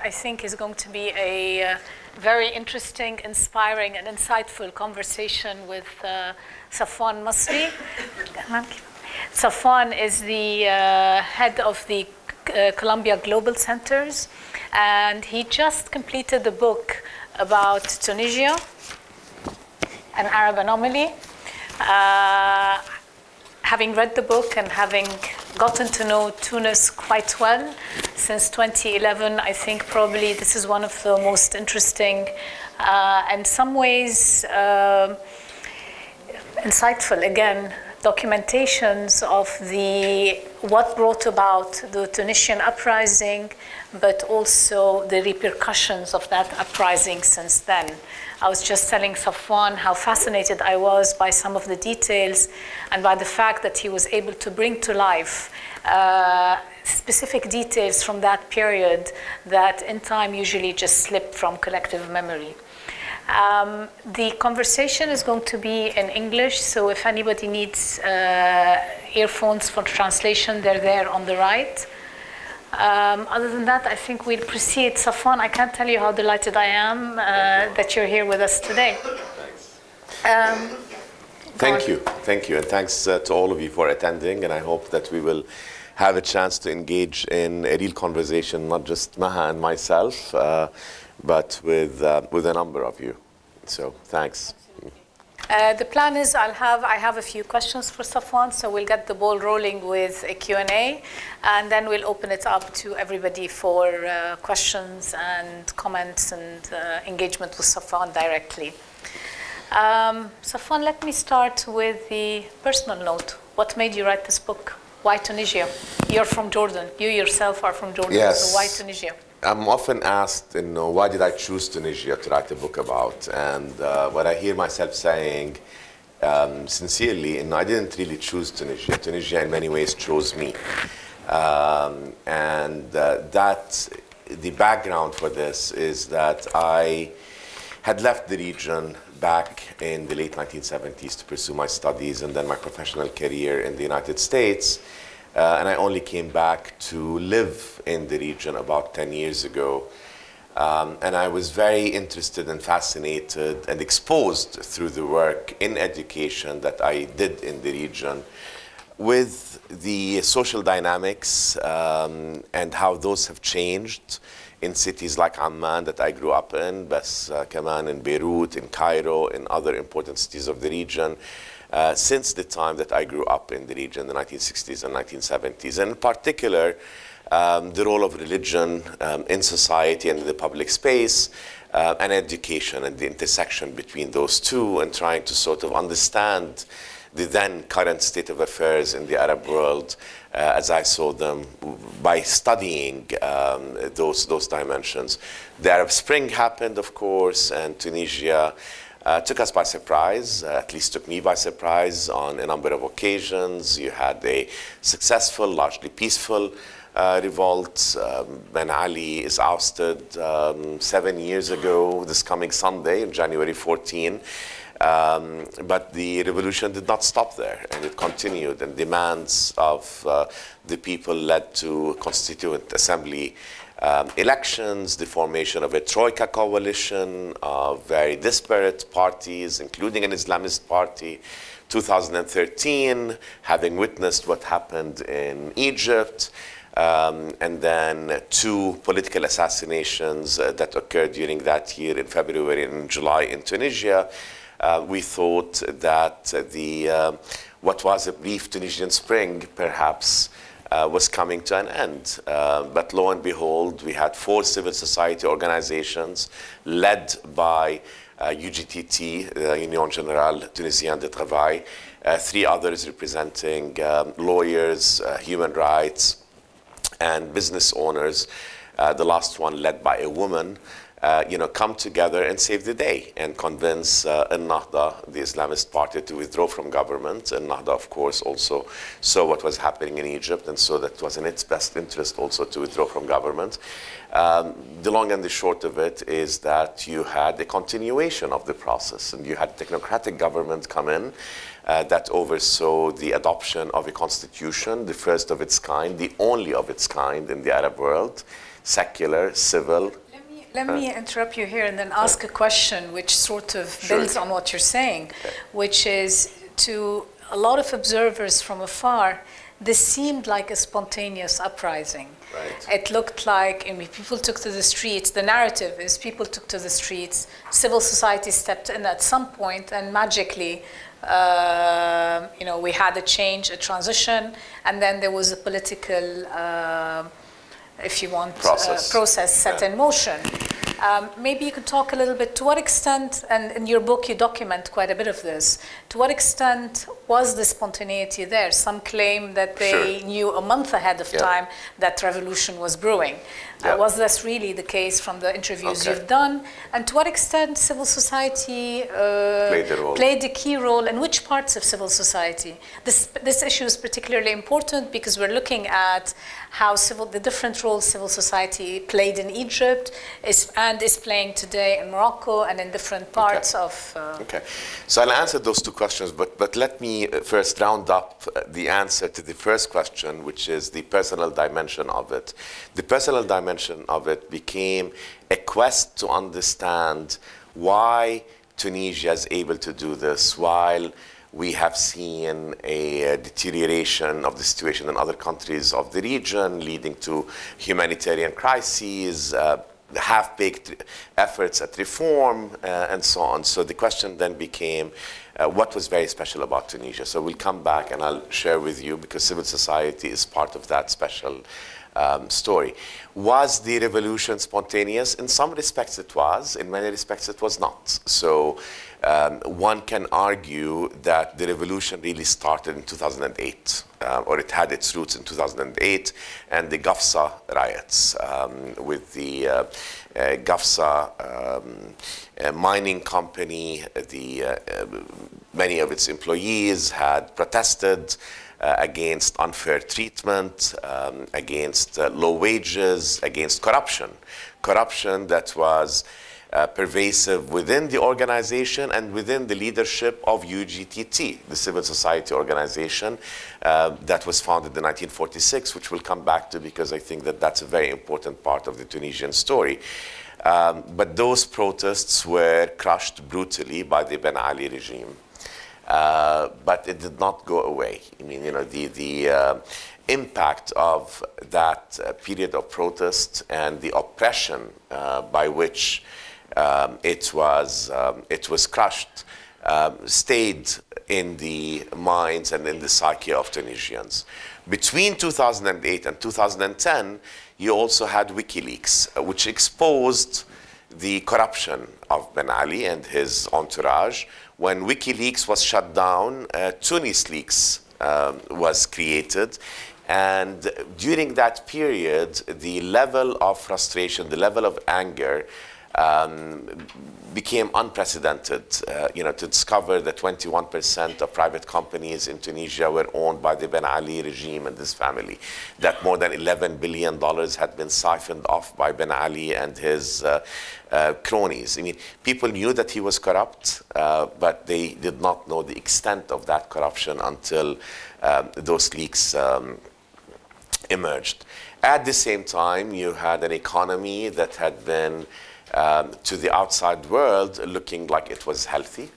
I think is going to be a very interesting, inspiring, and insightful conversation with Safwan Masri. Safwan is the head of the Columbia Global Centers, and he just completed the book about Tunisia, an Arab anomaly. Having read the book and having gotten to know Tunis quite well since 2011, I think probably this is one of the most interesting, in some ways insightful, again, documentations of what brought about the Tunisian uprising, but also the repercussions of that uprising since then. I was just telling Safwan how fascinated I was by some of the details and by the fact that he was able to bring to life specific details from that period that in time usually just slip from collective memory. The conversation is going to be in English, so if anybody needs earphones for translation, they're there on the right. Other than that, I think we'll proceed. Safwan, I can't tell you how delighted I am that you're here with us today. Thank you, and thanks to all of you for attending, and I hope that we will have a chance to engage in a real conversation, not just Maha and myself, but with a number of you. So thanks. The plan is I have a few questions for Safwan, so we'll get the ball rolling with a Q&A, and then we'll open it up to everybody for questions and comments and engagement with Safwan directly. Safwan, let me start with the personal note. What made you write this book? Why Tunisia? You're from Jordan. You yourself are from Jordan, yes. So why Tunisia? I'm often asked, why did I choose Tunisia to write a book about? And what I hear myself saying, sincerely, I didn't really choose Tunisia. Tunisia, in many ways, chose me. The background for this is that I had left the region back in the late 1970s to pursue my studies and then my professional career in the United States. And I only came back to live in the region about 10 years ago. And I was very interested and fascinated and exposed through the work in education that I did in the region with the social dynamics and how those have changed in cities like Amman that I grew up in, Bas Kaman in Beirut, in Cairo, in other important cities of the region. Since the time that I grew up in the region, the 1960s and 1970s. And in particular, the role of religion in society and in the public space, and education and the intersection between those two, and trying to sort of understand the then current state of affairs in the Arab world as I saw them by studying those dimensions. The Arab Spring happened, of course, and Tunisia took us by surprise, at least took me by surprise on a number of occasions. You had a successful, largely peaceful revolt. Ben Ali is ousted 7 years ago, this coming Sunday, January 14. But the revolution did not stop there, and it continued, and demands of the people led to Constituent Assembly elections, the formation of a Troika coalition of very disparate parties, including an Islamist party. 2013, having witnessed what happened in Egypt, and then 2 political assassinations that occurred during that year in February and in July in Tunisia, we thought that what was a brief Tunisian spring, perhaps, was coming to an end. But lo and behold, we had 4 civil society organizations led by UGTT, Union Générale Tunisienne de Travail, 3 others representing lawyers, human rights, and business owners, the last one led by a woman, come together and save the day and convince Ennahda, the Islamist party, to withdraw from government. And Ennahda, of course, also saw what was happening in Egypt and saw that it was in its best interest also to withdraw from government. The long and the short of it is that you had a continuation of the process, and you had technocratic government come in that oversaw the adoption of a constitution, the first of its kind, the only of its kind in the Arab world, secular, civil. Let me interrupt you here and then ask a question which sort of builds on what you're saying, which is, to a lot of observers from afar, this seemed like a spontaneous uprising. Right. It looked like, I mean, people took to the streets. The narrative is people took to the streets, civil society stepped in at some point, and magically, you know, we had a change, a transition, and then there was a political, if you want, process set in motion. Maybe you could talk a little bit, to what extent, and in your book you document quite a bit of this, to what extent was the spontaneity there? Some claim that they knew a month ahead of time that revolution was brewing. Was this really the case from the interviews you've done? And to what extent civil society played a key role, and which parts of civil society? This issue is particularly important because we're looking at how the different roles civil society played in Egypt and is playing today in Morocco and in different parts of... So I'll answer those two questions, but let me first round up the answer to the first question, which is the personal dimension of it. The personal dimension of it became a quest to understand why Tunisia is able to do this while we have seen a deterioration of the situation in other countries of the region, leading to humanitarian crises, half-baked efforts at reform, and so on. So the question then became, what was very special about Tunisia? So we'll come back and I'll share with you, because civil society is part of that special story. Was the revolution spontaneous? In some respects it was. In many respects it was not. So one can argue that the revolution really started in 2008, or it had its roots in 2008, and the Gafsa riots with the Gafsa mining company. Many of its employees had protested against unfair treatment, against low wages, against corruption. Corruption that was pervasive within the organization and within the leadership of UGTT, the civil society organization that was founded in 1946, which we'll come back to because I think that that's a very important part of the Tunisian story. But those protests were crushed brutally by the Ben Ali regime. But it did not go away. I mean, you know, the impact of that period of protest and the oppression by which it was crushed stayed in the minds and in the psyche of Tunisians. Between 2008 and 2010, you also had WikiLeaks, which exposed the corruption of Ben Ali and his entourage. When WikiLeaks was shut down, TunisLeaks was created. And during that period, the level of frustration, the level of anger became unprecedented. You know, to discover that 21% of private companies in Tunisia were owned by the Ben Ali regime and his family, that more than $11 billion had been siphoned off by Ben Ali and his cronies. I mean, people knew that he was corrupt, but they did not know the extent of that corruption until those leaks emerged. At the same time, you had an economy that had been to the outside world looking like it was healthy,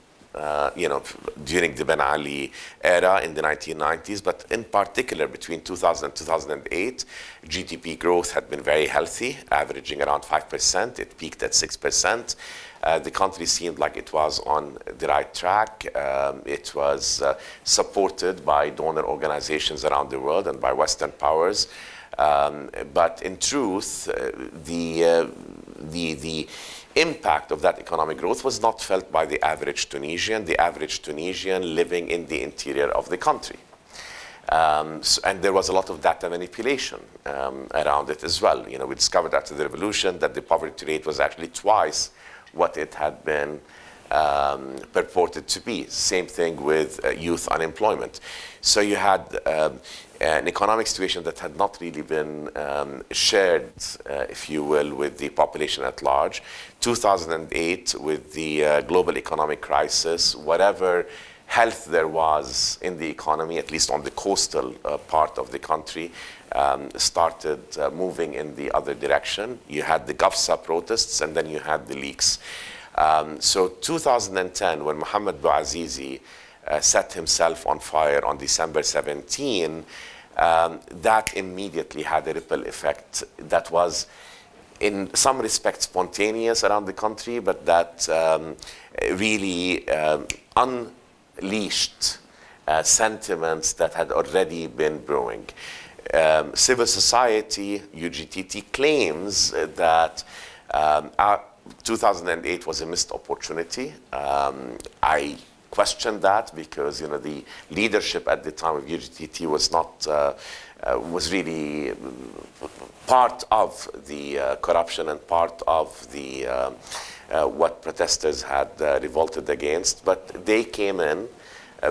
you know, during the Ben Ali era in the 1990s, but in particular between 2000 and 2008, GDP growth had been very healthy, averaging around 5%. It peaked at 6%. The country seemed like it was on the right track. It was supported by donor organizations around the world and by Western powers. But in truth, the impact of that economic growth was not felt by the average Tunisian living in the interior of the country. And there was a lot of data manipulation around it as well. You know, we discovered after the revolution that the poverty rate was actually twice what it had been purported to be. Same thing with youth unemployment. So you had an economic situation that had not really been shared, if you will, with the population at large. 2008, with the global economic crisis, whatever health there was in the economy, at least on the coastal part of the country, started moving in the other direction. You had the Gafsa protests, and then you had the leaks. So 2010, when Mohamed Bouazizi set himself on fire on December 17, that immediately had a ripple effect that was in some respects spontaneous around the country, but that really unleashed sentiments that had already been brewing. Civil society, UGTT, claims that 2008 was a missed opportunity. I question that because the leadership at the time of UGTT was not was really part of the corruption and part of the what protesters had revolted against, but they came in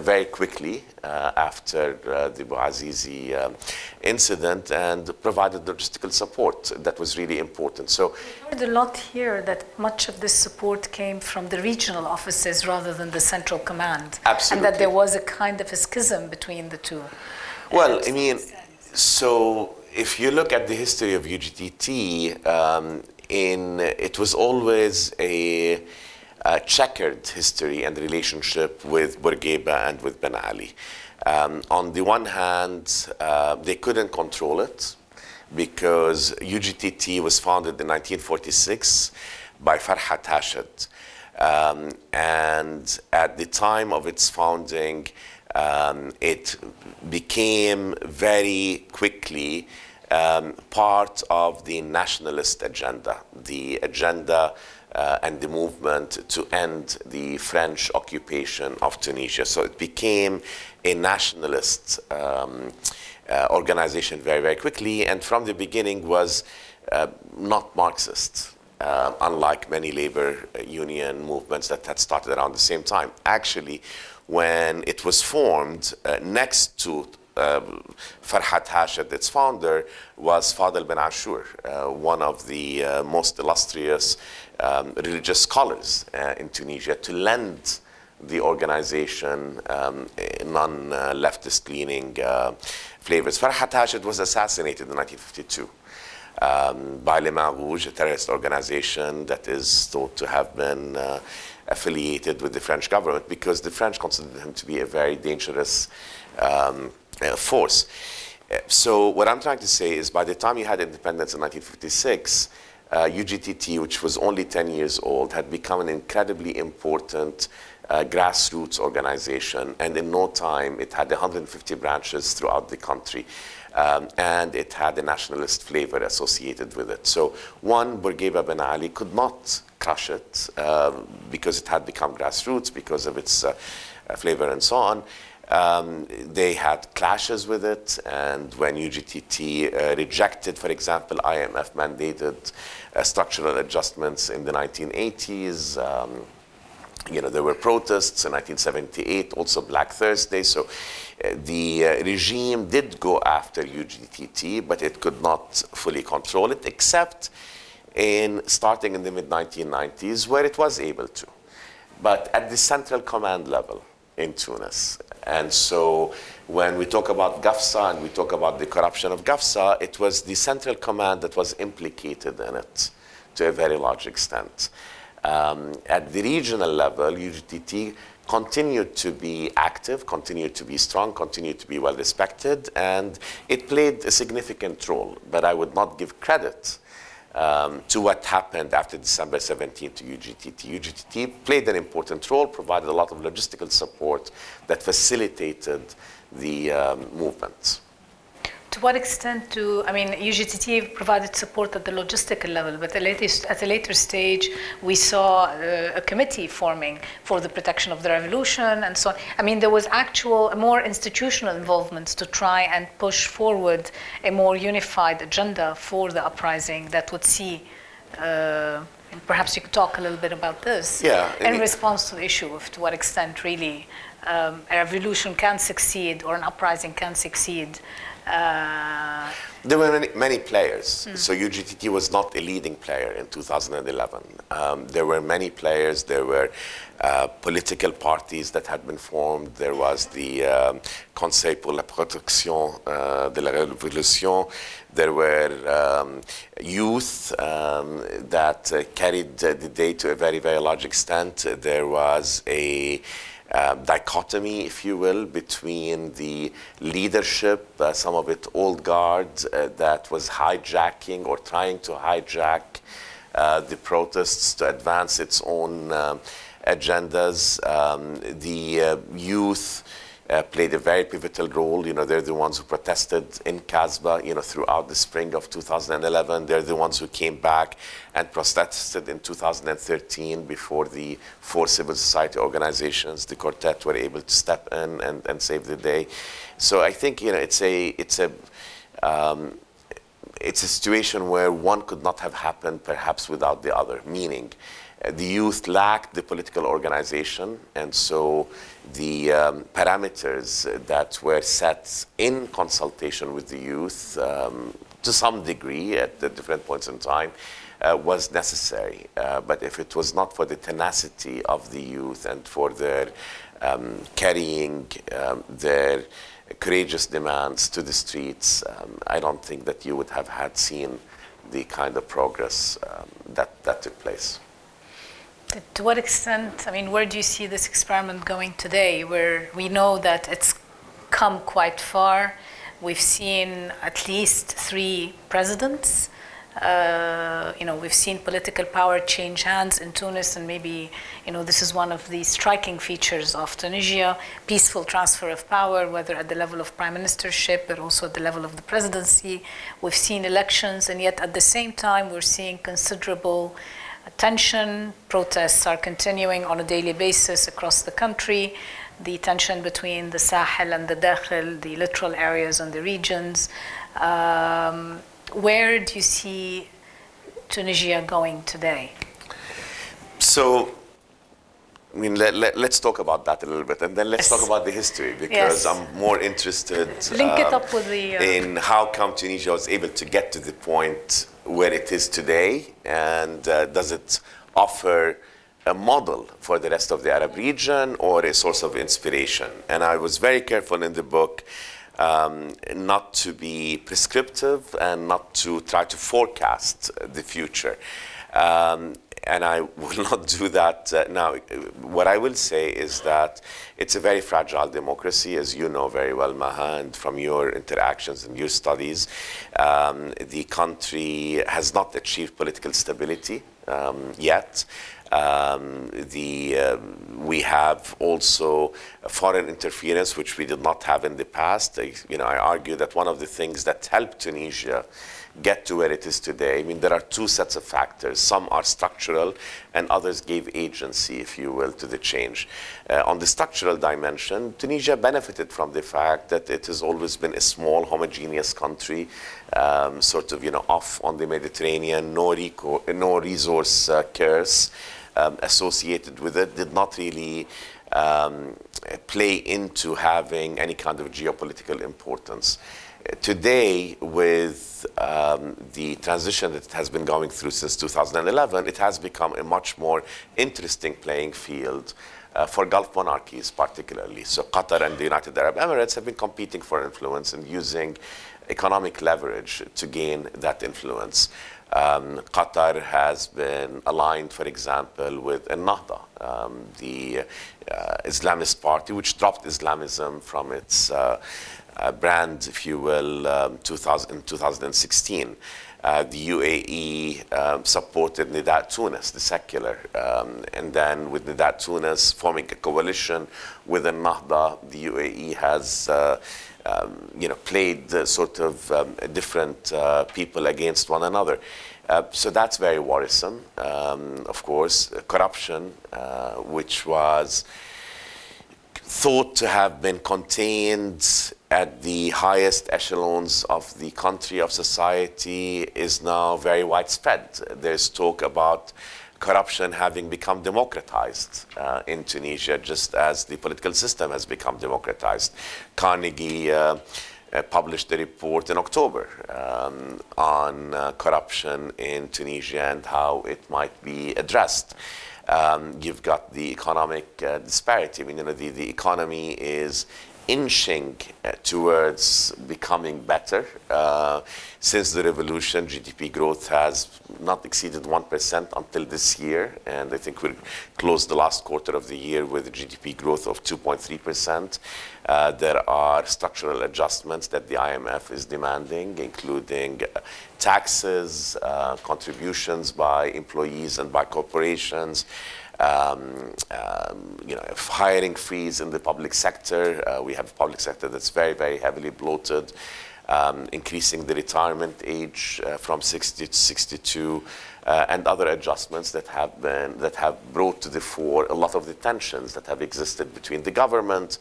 very quickly after the Bouazizi incident and provided logistical support that was really important. So we heard a lot here that much of this support came from the regional offices rather than the central command. Absolutely. And that there was a kind of a schism between the two. Well, I mean, so if you look at the history of UGTT, it was always a checkered history and relationship with Bourguiba and with Ben Ali. On the one hand, they couldn't control it because UGTT was founded in 1946 by Farhat Hashid. And at the time of its founding, it became very quickly part of the nationalist agenda, the agenda and the movement to end the French occupation of Tunisia. So it became a nationalist organization very, very quickly, and from the beginning was not Marxist, unlike many labor union movements that had started around the same time. Actually, when it was formed, next to Farhat Hashid, its founder, was Fadel Ben Ashur, one of the most illustrious religious scholars in Tunisia, to lend the organization non-leftist leaning flavors. Farhat Hashid was assassinated in 1952 by Les Mains Rouges, a terrorist organization that is thought to have been affiliated with the French government because the French considered him to be a very dangerous force. So what I'm trying to say is by the time you had independence in 1956, UGTT, which was only 10 years old, had become an incredibly important grassroots organization, and in no time it had 150 branches throughout the country. And it had a nationalist flavor associated with it. So one, Bourguiba Ben Ali could not crush it because it had become grassroots, because of its flavor and so on. They had clashes with it, and when UGTT rejected, for example, IMF mandated structural adjustments in the 1980s, there were protests in 1978, also Black Thursday. So the regime did go after UGTT, but it could not fully control it, except starting in the mid-1990s, where it was able to. But at the central command level in Tunis. And so when we talk about Gafsa and we talk about the corruption of Gafsa, it was the central command that was implicated in it to a very large extent. At the regional level, UGTT continued to be active, continued to be strong, continued to be well respected, and it played a significant role. But I would not give credit to what happened after December 17 to UGTT. UGTT played an important role, provided a lot of logistical support that facilitated the movement. To what extent UGTT provided support at the logistical level, but at a later stage, we saw a committee forming for the protection of the revolution and so on. I mean, there was more institutional involvement to try and push forward a more unified agenda for the uprising that would see, perhaps you could talk a little bit about this, in response to the issue of to what extent really a revolution can succeed or an uprising can succeed There were many players. So UGTT was not a leading player in 2011. There were many players. There were political parties that had been formed. There was the Conseil pour la protection de la Révolution. There were youth that carried the day to a very, very large extent. There was a dichotomy, if you will, between the leadership, some of it old guard, that was hijacking or trying to hijack the protests to advance its own agendas. The youth played a very pivotal role. You know, they're the ones who protested in Casbah, you know, throughout the spring of 2011. They're the ones who came back and protested in 2013 before the 4 civil society organizations, the quartet, were able to step in and save the day. So I think, you know, it's a situation where one could not have happened perhaps without the other, meaning the youth lacked the political organization, and so the parameters that were set in consultation with the youth to some degree at the different points in time was necessary. But if it was not for the tenacity of the youth and for their carrying their courageous demands to the streets, I don't think that you would have had seen the kind of progress that took place. To what extent, I mean, where do you see this experiment going today, where we know that it's come quite far? We've seen at least 3 presidents. You know, we've seen political power change hands in Tunis, and maybe, you know, this is one of the striking features of Tunisia, peaceful transfer of power, whether at the level of prime ministership, but also at the level of the presidency. We've seen elections, and yet at the same time, we're seeing considerable tension. Protests are continuing on a daily basis across the country. The tension between the Sahel and the Dakhel, the littoral areas and the regions. Where do you see Tunisia going today? So, I mean, let's talk about that a little bit, and then let's talk about the history, because I'm more interested Link it up with the, in how come Tunisia was able to get to the point where it is today, and does it offer a model for the rest of the Arab region or a source of inspiration? And I was very careful in the book not to be prescriptive and not to try to forecast the future. And I will not do that now. What I will say is that it's a very fragile democracy, as you know very well, Maha, and from your interactions and your studies. The country has not achieved political stability yet. We have also foreign interference, which we did not have in the past. You know, I argue that one of the things that helped Tunisia get to where it is today, I mean, there are 2 sets of factors. Some are structural, and others gave agency, if you will, to the change. On the structural dimension, Tunisia benefited from the fact that it has always been a small, homogeneous country, sort of, you know, off on the Mediterranean, no resource curse associated with it, did not really play into having any kind of geopolitical importance. Today, with the transition that it has been going through since 2011, it has become a much more interesting playing field for Gulf monarchies particularly. So Qatar and the United Arab Emirates have been competing for influence and using economic leverage to gain that influence. Qatar has been aligned, for example, with Ennahda, the Islamist party, which dropped Islamism from its brand, if you will, in 2016. The UAE supported Nidaa Tunis, the secular, and then with Nidaa Tunis forming a coalition with Ennahda, the UAE has you know, played sort of different people against one another. So that's very worrisome. Of course, corruption, which was thought to have been contained at the highest echelons of the country, of society, is now very widespread. There's talk about corruption having become democratized in Tunisia, just as the political system has become democratized. Carnegie published a report in October on corruption in Tunisia and how it might be addressed. You've got the economic disparity. I mean, the economy is inching towards becoming better. Since the revolution, GDP growth has not exceeded 1% until this year, and I think we'll close the last quarter of the year with a GDP growth of 2.3%. There are structural adjustments that the IMF is demanding, including taxes, contributions by employees and by corporations, hiring freeze in the public sector. We have a public sector that's very, very heavily bloated, increasing the retirement age from 60 to 62, and other adjustments that have brought to the fore a lot of the tensions that have existed between the government,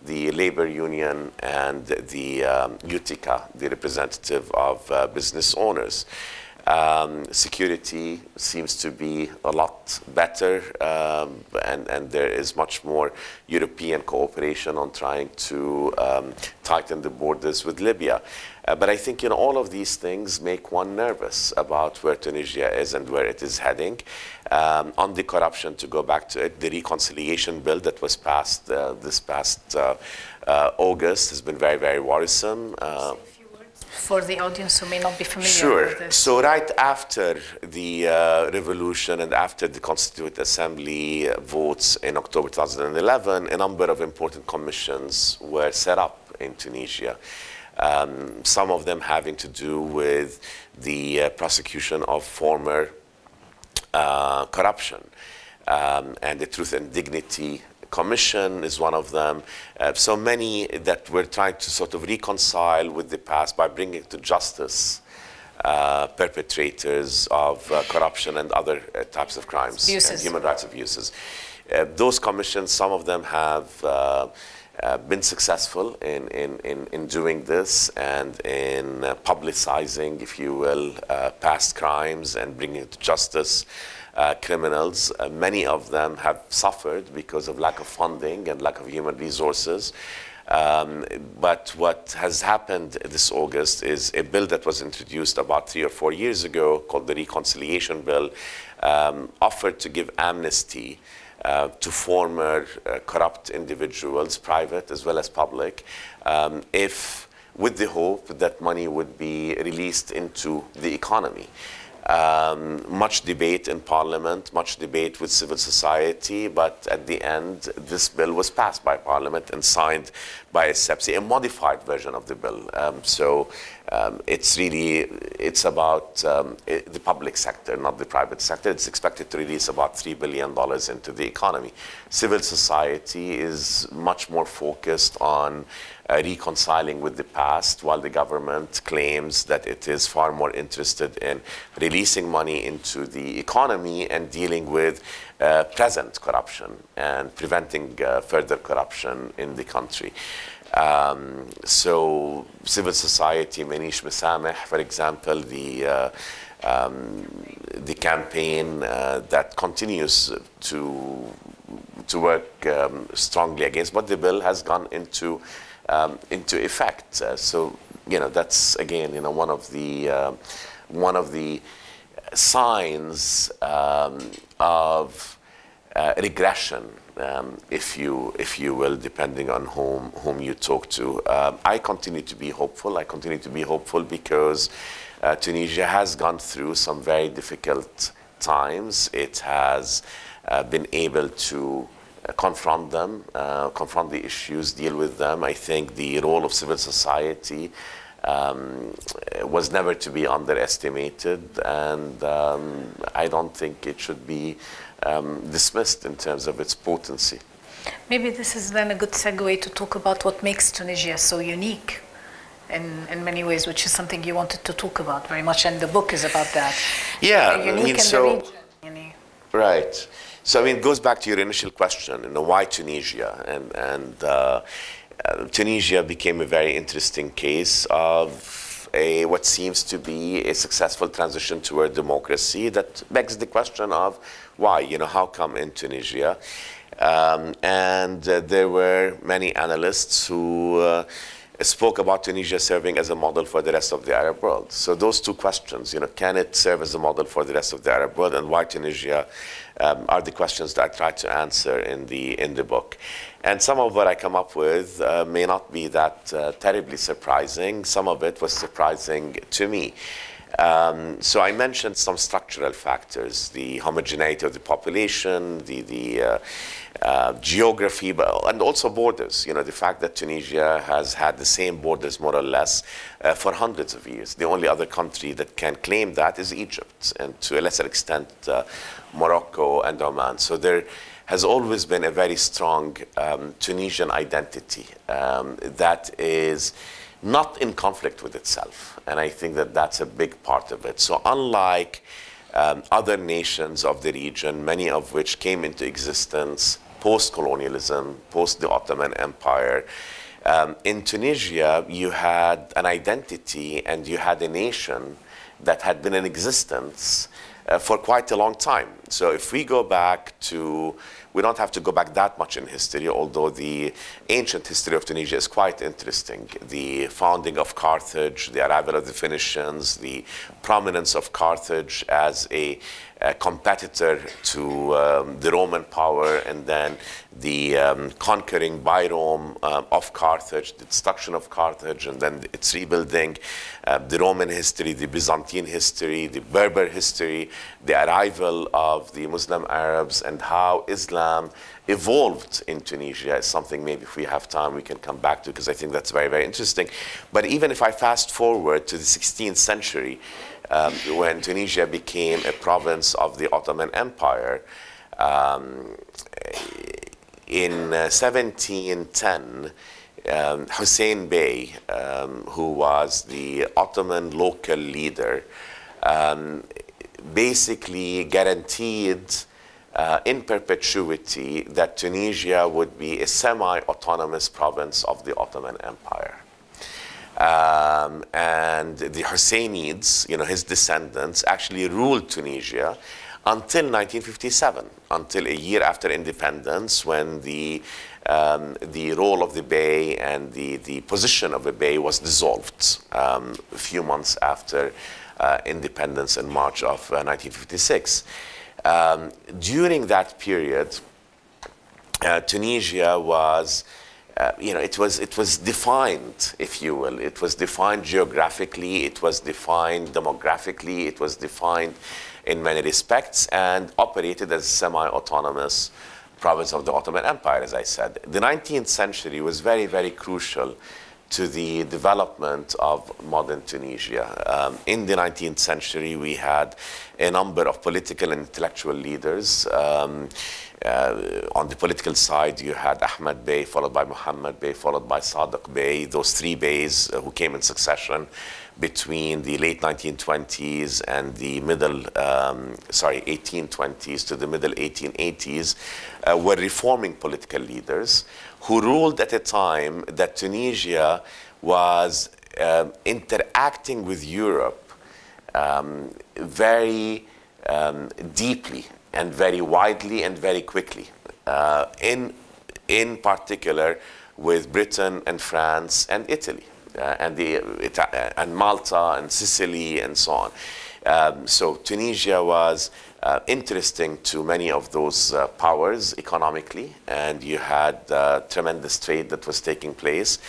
the labor union, and the UTICA, the representative of business owners. Security seems to be a lot better, and there is much more European cooperation on trying to tighten the borders with Libya. But I think all of these things make one nervous about where Tunisia is and where it is heading. On the corruption, to go back to it, the reconciliation bill that was passed this past August has been very, very worrisome. For the audience who may not be familiar with this. So right after the revolution and after the Constituent Assembly votes in October 2011, a number of important commissions were set up in Tunisia. Some of them having to do with the prosecution of former corruption. And the Truth and Dignity Commission is one of them. So many that were trying to sort of reconcile with the past by bringing to justice perpetrators of corruption and other types of crimes, and human rights abuses. Those commissions, some of them have been successful in doing this and in publicizing, if you will, past crimes and bringing to justice criminals. Many of them have suffered because of lack of funding and lack of human resources. But what has happened this August is a bill that was introduced about 3 or 4 years ago called the Reconciliation Bill, offered to give amnesty to former corrupt individuals, private as well as public, with the hope that money would be released into the economy. Much debate in Parliament, much debate with civil society, but at the end, this bill was passed by Parliament and signed by Essebsi, a modified version of the bill. It's about the public sector, not the private sector. It's expected to release about $3 billion into the economy. Civil society is much more focused on reconciling with the past, while the government claims that it is far more interested in releasing money into the economy and dealing with present corruption and preventing further corruption in the country. So civil society, Manish Mesameh, for example, the campaign that continues to work strongly against, but the bill has gone into effect. So that's again one of the signs of regression, if you will, depending on whom you talk to. I continue to be hopeful. I continue to be hopeful because Tunisia has gone through some very difficult times. It has been able to confront them, confront the issues, deal with them. I think the role of civil society was never to be underestimated, and I don't think it should be dismissed in terms of its potency. Maybe this is then a good segue to talk about what makes Tunisia so unique in many ways, which is something you wanted to talk about very much, and the book is about that. Yeah, unique in the region. Right. So it goes back to your initial question, why Tunisia? And Tunisia became a very interesting case of what seems to be a successful transition toward democracy that begs the question of why, how come in Tunisia? And there were many analysts who spoke about Tunisia serving as a model for the rest of the Arab world. So those two questions, can it serve as a model for the rest of the Arab world, and why Tunisia, are the questions that I try to answer in the book. And some of what I come up with may not be that terribly surprising. Some of it was surprising to me. So I mentioned some structural factors: the homogeneity of the population, the geography, and also borders. The fact that Tunisia has had the same borders more or less for hundreds of years. The only other country that can claim that is Egypt, and to a lesser extent Morocco and Oman. So there has always been a very strong Tunisian identity that is not in conflict with itself. And I think that that's a big part of it. So unlike other nations of the region, many of which came into existence post-colonialism, post the Ottoman Empire, in Tunisia, you had an identity and you had a nation that had been in existence for quite a long time. So if we go back to, we don't have to go back that much in history, although the ancient history of Tunisia is quite interesting. The founding of Carthage, the arrival of the Phoenicians, the prominence of Carthage as a competitor to the Roman power, and then the conquering by Rome of Carthage, the destruction of Carthage, and then its rebuilding, the Roman history, the Byzantine history, the Berber history, the arrival of the Muslim Arabs, and how Islam evolved in Tunisia is something maybe if we have time we can come back to, because I think that's very, very interesting. But even if I fast forward to the 16th century, when Tunisia became a province of the Ottoman Empire, in 1710, Hussein Bey, who was the Ottoman local leader, basically guaranteed in perpetuity that Tunisia would be a semi-autonomous province of the Ottoman Empire. And the Husainids, his descendants, actually ruled Tunisia until 1957, until a year after independence, when the role of the Bey and the position of the Bey was dissolved a few months after independence in March of 1956. During that period, Tunisia was it was defined, if you will. It was defined geographically, it was defined demographically, it was defined in many respects, and operated as a semi-autonomous province of the Ottoman Empire, as I said. The 19th century was very, very crucial to the development of modern Tunisia. In the 19th century, we had a number of political and intellectual leaders. On the political side, you had Ahmed Bey, followed by Mohammed Bey, followed by Sadiq Bey, those three Beys who came in succession between the late 1920s and the middle, 1820s to the middle 1880s, were reforming political leaders who ruled at a time that Tunisia was interacting with Europe very deeply and very widely and very quickly, in particular with Britain and France and Italy, and Malta and Sicily and so on. So Tunisia was interesting to many of those powers economically, and you had tremendous trade that was taking place.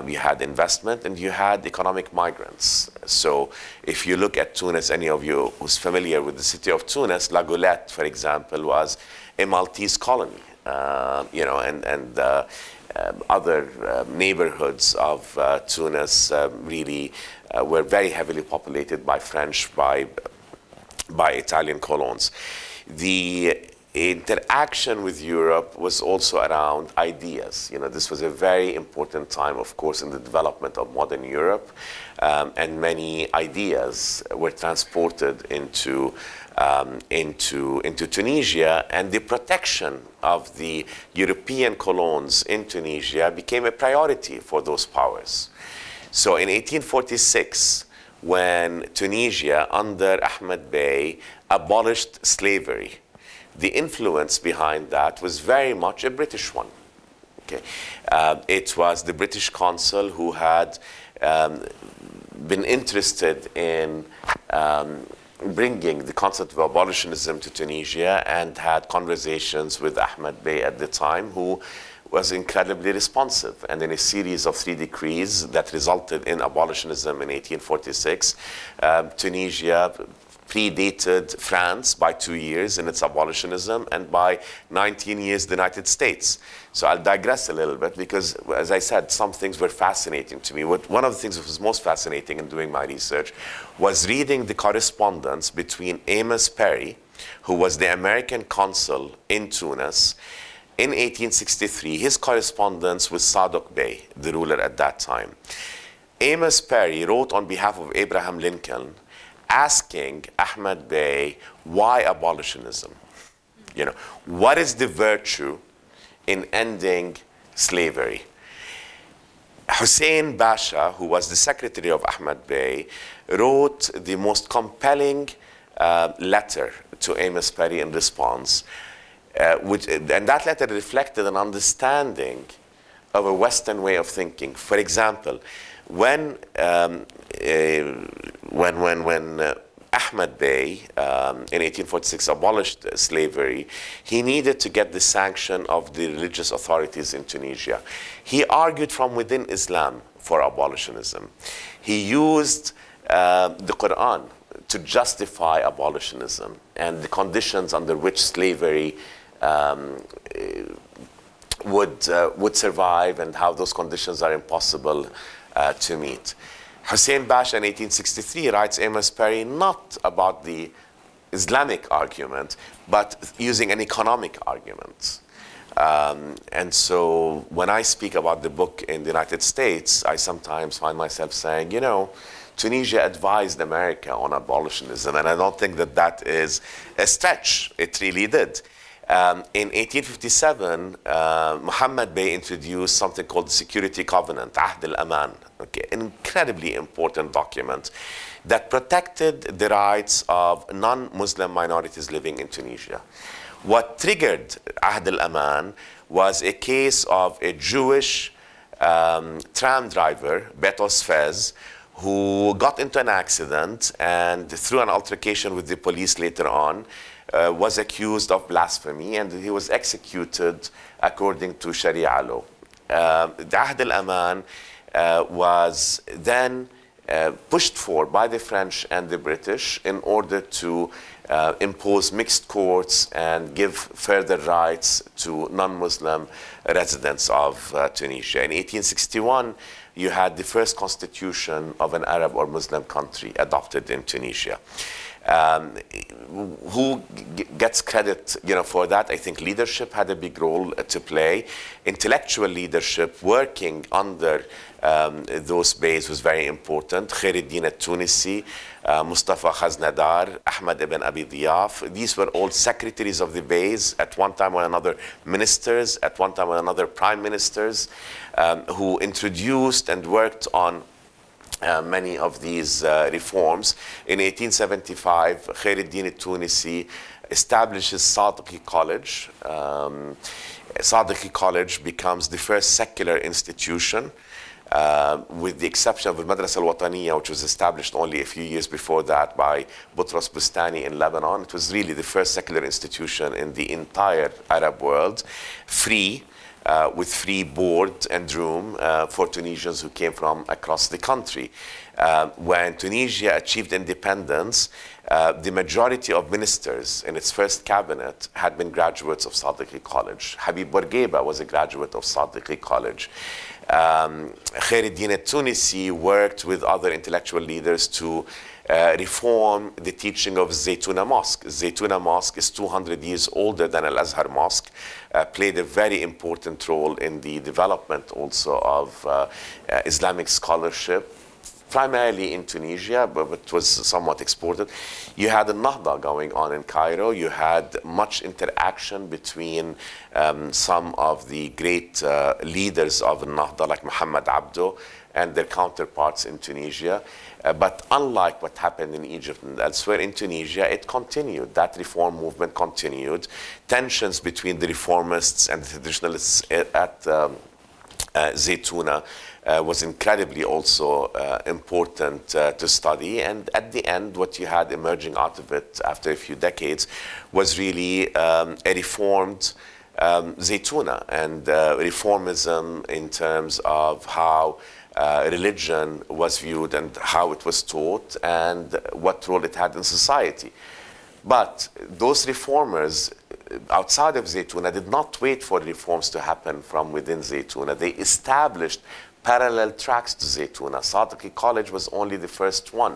You had investment, and you had economic migrants. So if you look at Tunis, any of you who's familiar with the city of Tunis, La Goulette, for example, was a Maltese colony, and other neighborhoods of Tunis really were very heavily populated by French, by Italian colons. The interaction with Europe was also around ideas. This was a very important time, of course, in the development of modern Europe, and many ideas were transported into Tunisia, and the protection of the European colons in Tunisia became a priority for those powers. So in 1846, when Tunisia, under Ahmed Bey, abolished slavery, the influence behind that was very much a British one. Okay. It was the British consul who had been interested in bringing the concept of abolitionism to Tunisia and had conversations with Ahmed Bey at the time, who was incredibly responsive. And in a series of 3 decrees that resulted in abolitionism in 1846, Tunisia predated France by 2 years in its abolitionism, and by 19 years the United States. So I'll digress a little bit because, as I said, some things were fascinating to me. One of the things that was most fascinating in doing my research was reading the correspondence between Amos Perry, who was the American consul in Tunis, in 1863, his correspondence with Sadok Bey, the ruler at that time. Amos Perry wrote on behalf of Abraham Lincoln, asking Ahmed Bey, why abolitionism? You know, what is the virtue in ending slavery? Hussein Basha, who was the secretary of Ahmed Bey, wrote the most compelling letter to Amos Perry in response, and that letter reflected an understanding of a Western way of thinking. For example, when Ahmed Bey in 1846 abolished slavery, he needed to get the sanction of the religious authorities in Tunisia. He argued from within Islam for abolitionism. He used the Quran to justify abolitionism and the conditions under which slavery would survive, and how those conditions are impossible to meet. Hussein Basha in 1863 writes Amos Perry not about the Islamic argument, but using an economic argument. And so when I speak about the book in the United States, I sometimes find myself saying, you know, Tunisia advised America on abolitionism, and I don't think that that is a stretch. It really did. In 1857, Mohammed Bey introduced something called the Security Covenant, Ahd al-Aman, okay, an incredibly important document that protected the rights of non-Muslim minorities living in Tunisia. What triggered Ahd al-Aman was a case of a Jewish tram driver, Betos Fez, who got into an accident and through an altercation with the police later on, was accused of blasphemy, and he was executed according to Sharia law. The Ahd al-Aman was then pushed for by the French and the British in order to impose mixed courts and give further rights to non-Muslim residents of Tunisia. In 1861, you had the first constitution of an Arab or Muslim country adopted in Tunisia. Who gets credit, you know, for that? I think leadership had a big role to play. Intellectual leadership working under those bays was very important. Khairuddin al-Tunisi, Mustafa Khaznadar, Ahmad ibn Abi Diyaf. These were all secretaries of the bays, at one time or another ministers, at one time or another prime ministers, who introduced and worked on many of these reforms. In 1875, Khairuddin al-Tunisi establishes Sadiki College. Sadiki College becomes the first secular institution, with the exception of the Madrasa al-Wataniya, which was established only a few years before that by Boutros Bustani in Lebanon. It was really the first secular institution in the entire Arab world, free, with free board and room for Tunisians who came from across the country. When Tunisia achieved independence, the majority of ministers in its first cabinet had been graduates of Sadiki College. Habib Bourguiba was a graduate of Sadiki College. Khairuddin al-Tunisi worked with other intellectual leaders to reform the teaching of Zaytuna Mosque. Zaytuna Mosque is 200 years older than Al-Azhar Mosque, played a very important role in the development also of Islamic scholarship, primarily in Tunisia, but it was somewhat exported. You had a Nahda going on in Cairo. You had much interaction between some of the great leaders of Nahda, like Muhammad Abdo and their counterparts in Tunisia. But unlike what happened in Egypt and elsewhere, in Tunisia, it continued. That reform movement continued. Tensions between the reformists and the traditionalists at Zaytuna was incredibly also important to study. And at the end, what you had emerging out of it after a few decades was really a reformed Zaytuna and reformism in terms of how religion was viewed and how it was taught and what role it had in society. But those reformers outside of Zaytuna did not wait for reforms to happen from within Zaytuna. They established parallel tracks to Zaytuna. Sadiqi College was only the first one.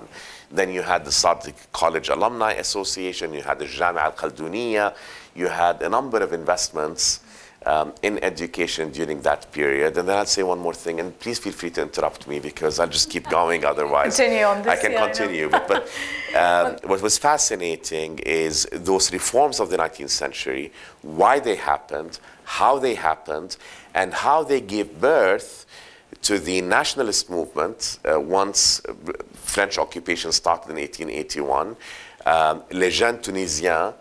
Then you had the Sadiqi College Alumni Association, you had the Jamia Al-Khalduniya, you had a number of investments in education during that period. And then I'll say one more thing, and please feel free to interrupt me because I'll just keep going otherwise. Continue on this. I can continue. But what was fascinating is those reforms of the 19th century, why they happened, how they happened, and how they gave birth to the nationalist movement once French occupation started in 1881. Les jeunes Tunisiens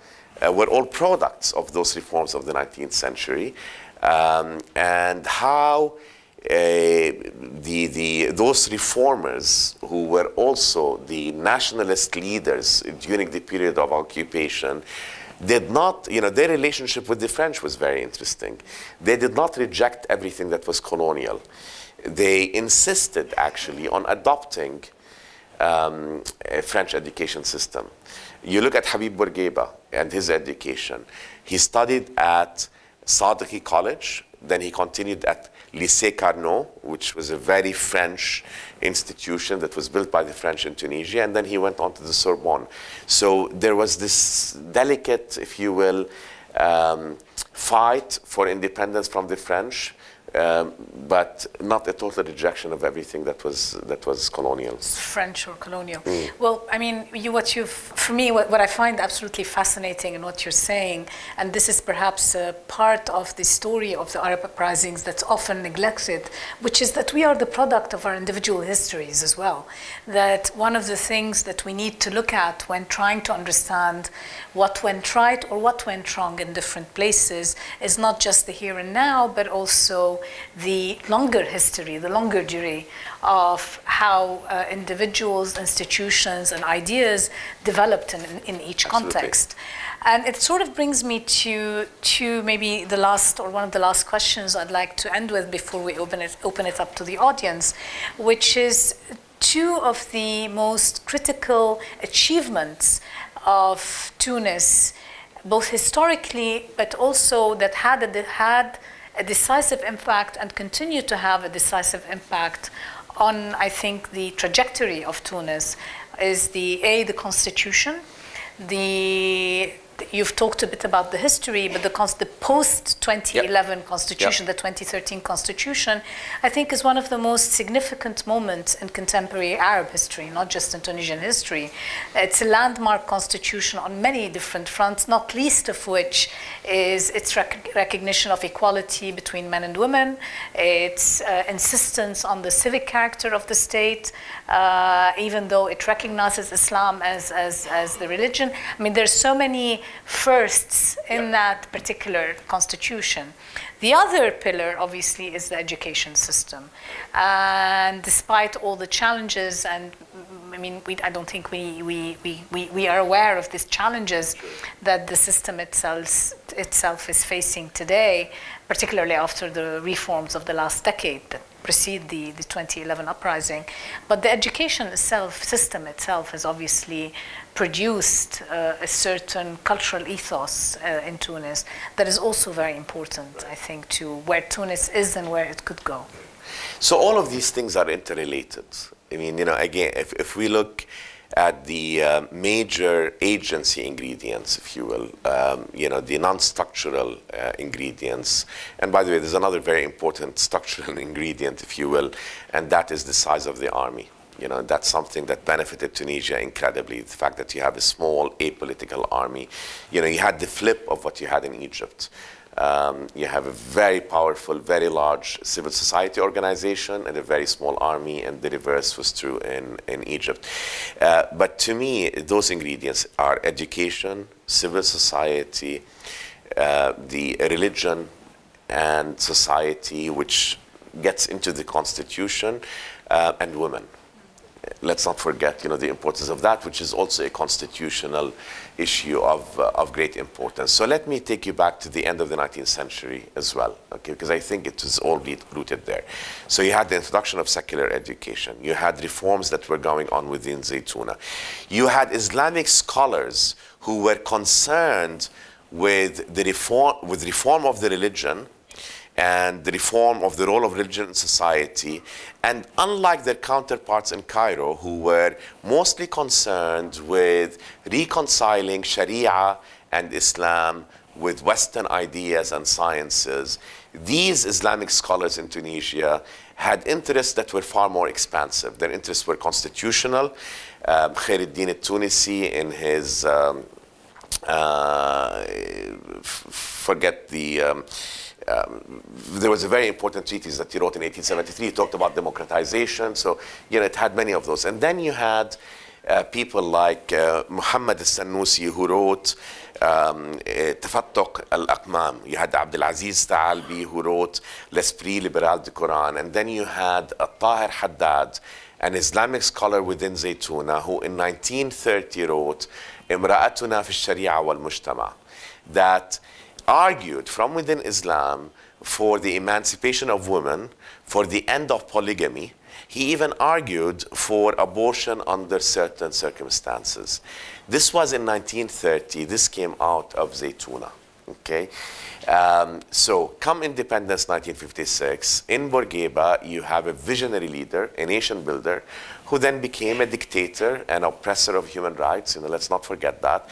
were all products of those reforms of the 19th century, and how those reformers who were also the nationalist leaders during the period of occupation did not, their relationship with the French was very interesting. They did not reject everything that was colonial. They insisted actually on adopting a French education system. You look at Habib Bourguiba and his education. He studied at Sadiqi College, then he continued at Lycée Carnot, which was a very French institution that was built by the French in Tunisia, and then he went on to the Sorbonne. So there was this delicate, if you will, fight for independence from the French, but not a total rejection of everything that was colonial. French or colonial. Well, I mean, for me, what I find absolutely fascinating in what you're saying, and this is perhaps a part of the story of the Arab uprisings that's often neglected, which is that we are the product of our individual histories as well. That one of the things that we need to look at when trying to understand what went right or what went wrong in different places is not just the here and now, but also the longer history, the longer durée of how individuals, institutions, and ideas developed in each context. And it sort of brings me to maybe the last, or one of the last questions I'd like to end with before we open it up to the audience, which is two of the most critical achievements of Tunis, both historically, but also that had a decisive impact and continue to have a decisive impact on, I think, the trajectory of Tunis, is the Constitution. You've talked a bit about the history, but the post-2011 Constitution, the 2013 Constitution, I think is one of the most significant moments in contemporary Arab history, not just in Tunisian history. It's a landmark constitution on many different fronts, not least of which is its recognition of equality between men and women, its insistence on the civic character of the state, even though it recognizes Islam as the religion. I mean, there's so many firsts in that particular constitution. The other pillar, obviously, is the education system. And despite all the challenges, and I mean, I don't think we are aware of these challenges that the system itself is facing today, particularly after the reforms of the last decade that precede the 2011 uprising. But the education system itself has obviously produced a certain cultural ethos in Tunis that is also very important, I think, to where Tunis is and where it could go. So all of these things are interrelated. I mean, again, if we look at the major agency ingredients, if you will, the non-structural ingredients. And by the way, there's another very important structural ingredient, if you will, and that is the size of the army. That's something that benefited Tunisia incredibly, the fact that you have a small apolitical army. You had the flip of what you had in Egypt. You have a very powerful, very large civil society organization and a very small army, and the reverse was true in Egypt. But to me, those ingredients are education, civil society, the religion and society, which gets into the constitution, and women. Let's not forget, the importance of that, which is also a constitutional issue of great importance. So let me take you back to the end of the 19th century as well, okay? Because I think it is all rooted there. So you had the introduction of secular education. You had reforms that were going on within Zaytuna. You had Islamic scholars who were concerned with the reform of the religion and the reform of the role of religion in society. And unlike their counterparts in Cairo, who were mostly concerned with reconciling Sharia and Islam with Western ideas and sciences, these Islamic scholars in Tunisia had interests that were far more expansive. Their interests were constitutional. Khairuddin al-Tunisi in his, there was a very important treatise that he wrote in 1873. He talked about democratization. So, it had many of those. And then you had people like Muhammad al-Sanusi, who wrote Tafattuq al-Aqmam. You had Abdelaziz Ta'albi, who wrote L'Esprit Libéral du Coran. And then you had Tahir Haddad, an Islamic scholar within Zaytuna, who in 1930 wrote Imra'atuna fi al-Sharia wal-Mujtama, that argued from within Islam for the emancipation of women, for the end of polygamy. He even argued for abortion under certain circumstances. This was in 1930. This came out of Zaytuna. Okay? So come independence 1956, in Bourguiba you have a visionary leader, a nation builder, who then became a dictator, an oppressor of human rights. Let's not forget that.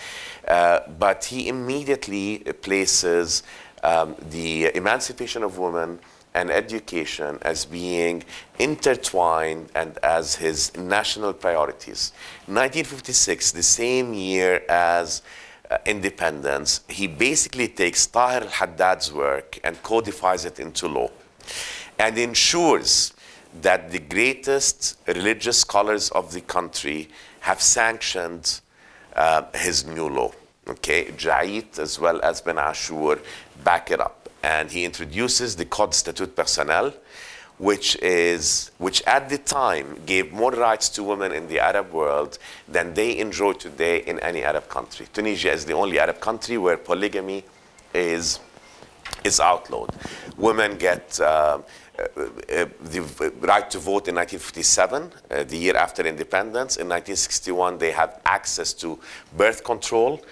But he immediately places the emancipation of women and education as being intertwined and as his national priorities. 1956, the same year as independence, he basically takes Tahir al-Haddad's work and codifies it into law and ensures that the greatest religious scholars of the country have sanctioned his new law. Okay, Ja'it as well as Ben Ashur back it up. And he introduces the Code Statut Personnel, which at the time gave more rights to women in the Arab world than they enjoy today in any Arab country. Tunisia is the only Arab country where polygamy is outlawed. Women get the right to vote in 1957, the year after independence. In 1961, they have access to birth control.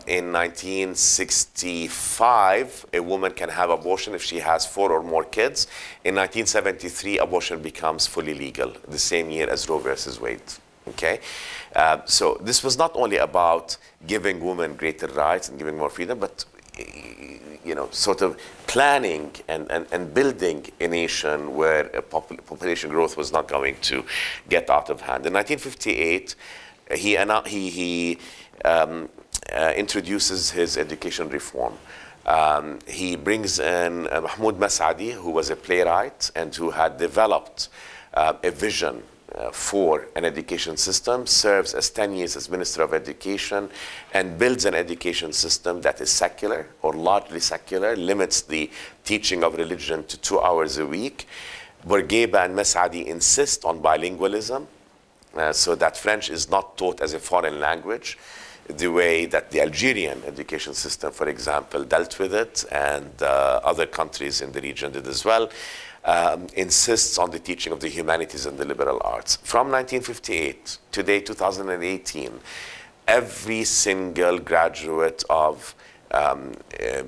In 1965, a woman can have abortion if she has 4 or more kids. In 1973, abortion becomes fully legal, the same year as Roe versus Wade. Okay? So this was not only about giving women greater rights and giving more freedom, but sort of planning and building a nation where population growth was not going to get out of hand. In 1958, he introduces his education reform. He brings in Mahmoud Mas'adi, who was a playwright and who had developed a vision for an education system, serves as 10 years as Minister of Education, and builds an education system that is secular or largely secular, limits the teaching of religion to 2 hours a week. Bourguiba and Mas'adi insist on bilingualism, so that French is not taught as a foreign language, the way that the Algerian education system, for example, dealt with it, and other countries in the region did as well. Insists on the teaching of the humanities and the liberal arts. From 1958 to today, 2018, every single graduate of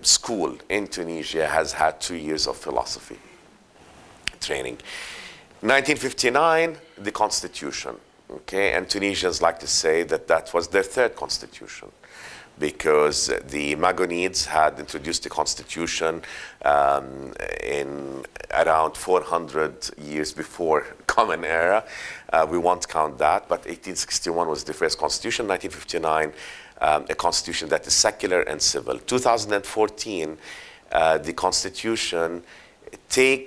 school in Tunisia has had 2 years of philosophy training. 1959, the Constitution. Okay, and Tunisians like to say that that was their 3rd constitution, because the Magonides had introduced the constitution in around 400 years before Common Era. We won't count that, but 1861 was the first constitution. 1959, a constitution that is secular and civil. 2014, the Constitution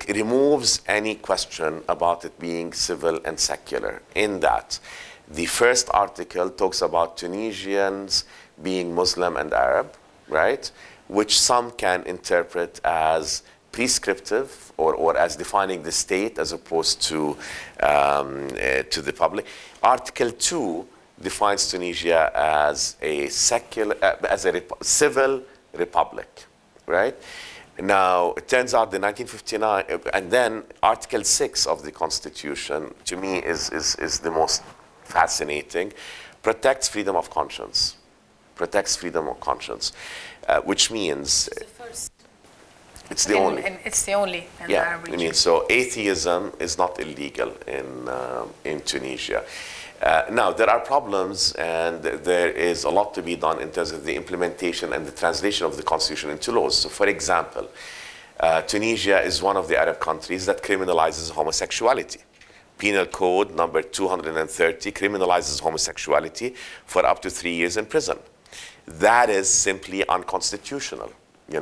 removes any question about it being civil and secular, in that the first article talks about Tunisians being Muslim and Arab, right? Which some can interpret as prescriptive or as defining the state as opposed to the public. Article 2 defines Tunisia as a secular, civil republic, right? Now, it turns out the 1959, and then Article 6 of the Constitution, to me, is the most fascinating, protects freedom of conscience. Protects freedom of conscience, which means it's the only. It's the only in the Arab region. I mean, so atheism is not illegal in Tunisia. Now, there are problems, and there is a lot to be done in terms of the implementation and the translation of the Constitution into laws. So, for example, Tunisia is one of the Arab countries that criminalizes homosexuality. Penal Code number 230 criminalizes homosexuality for up to 3 years in prison. That is simply unconstitutional,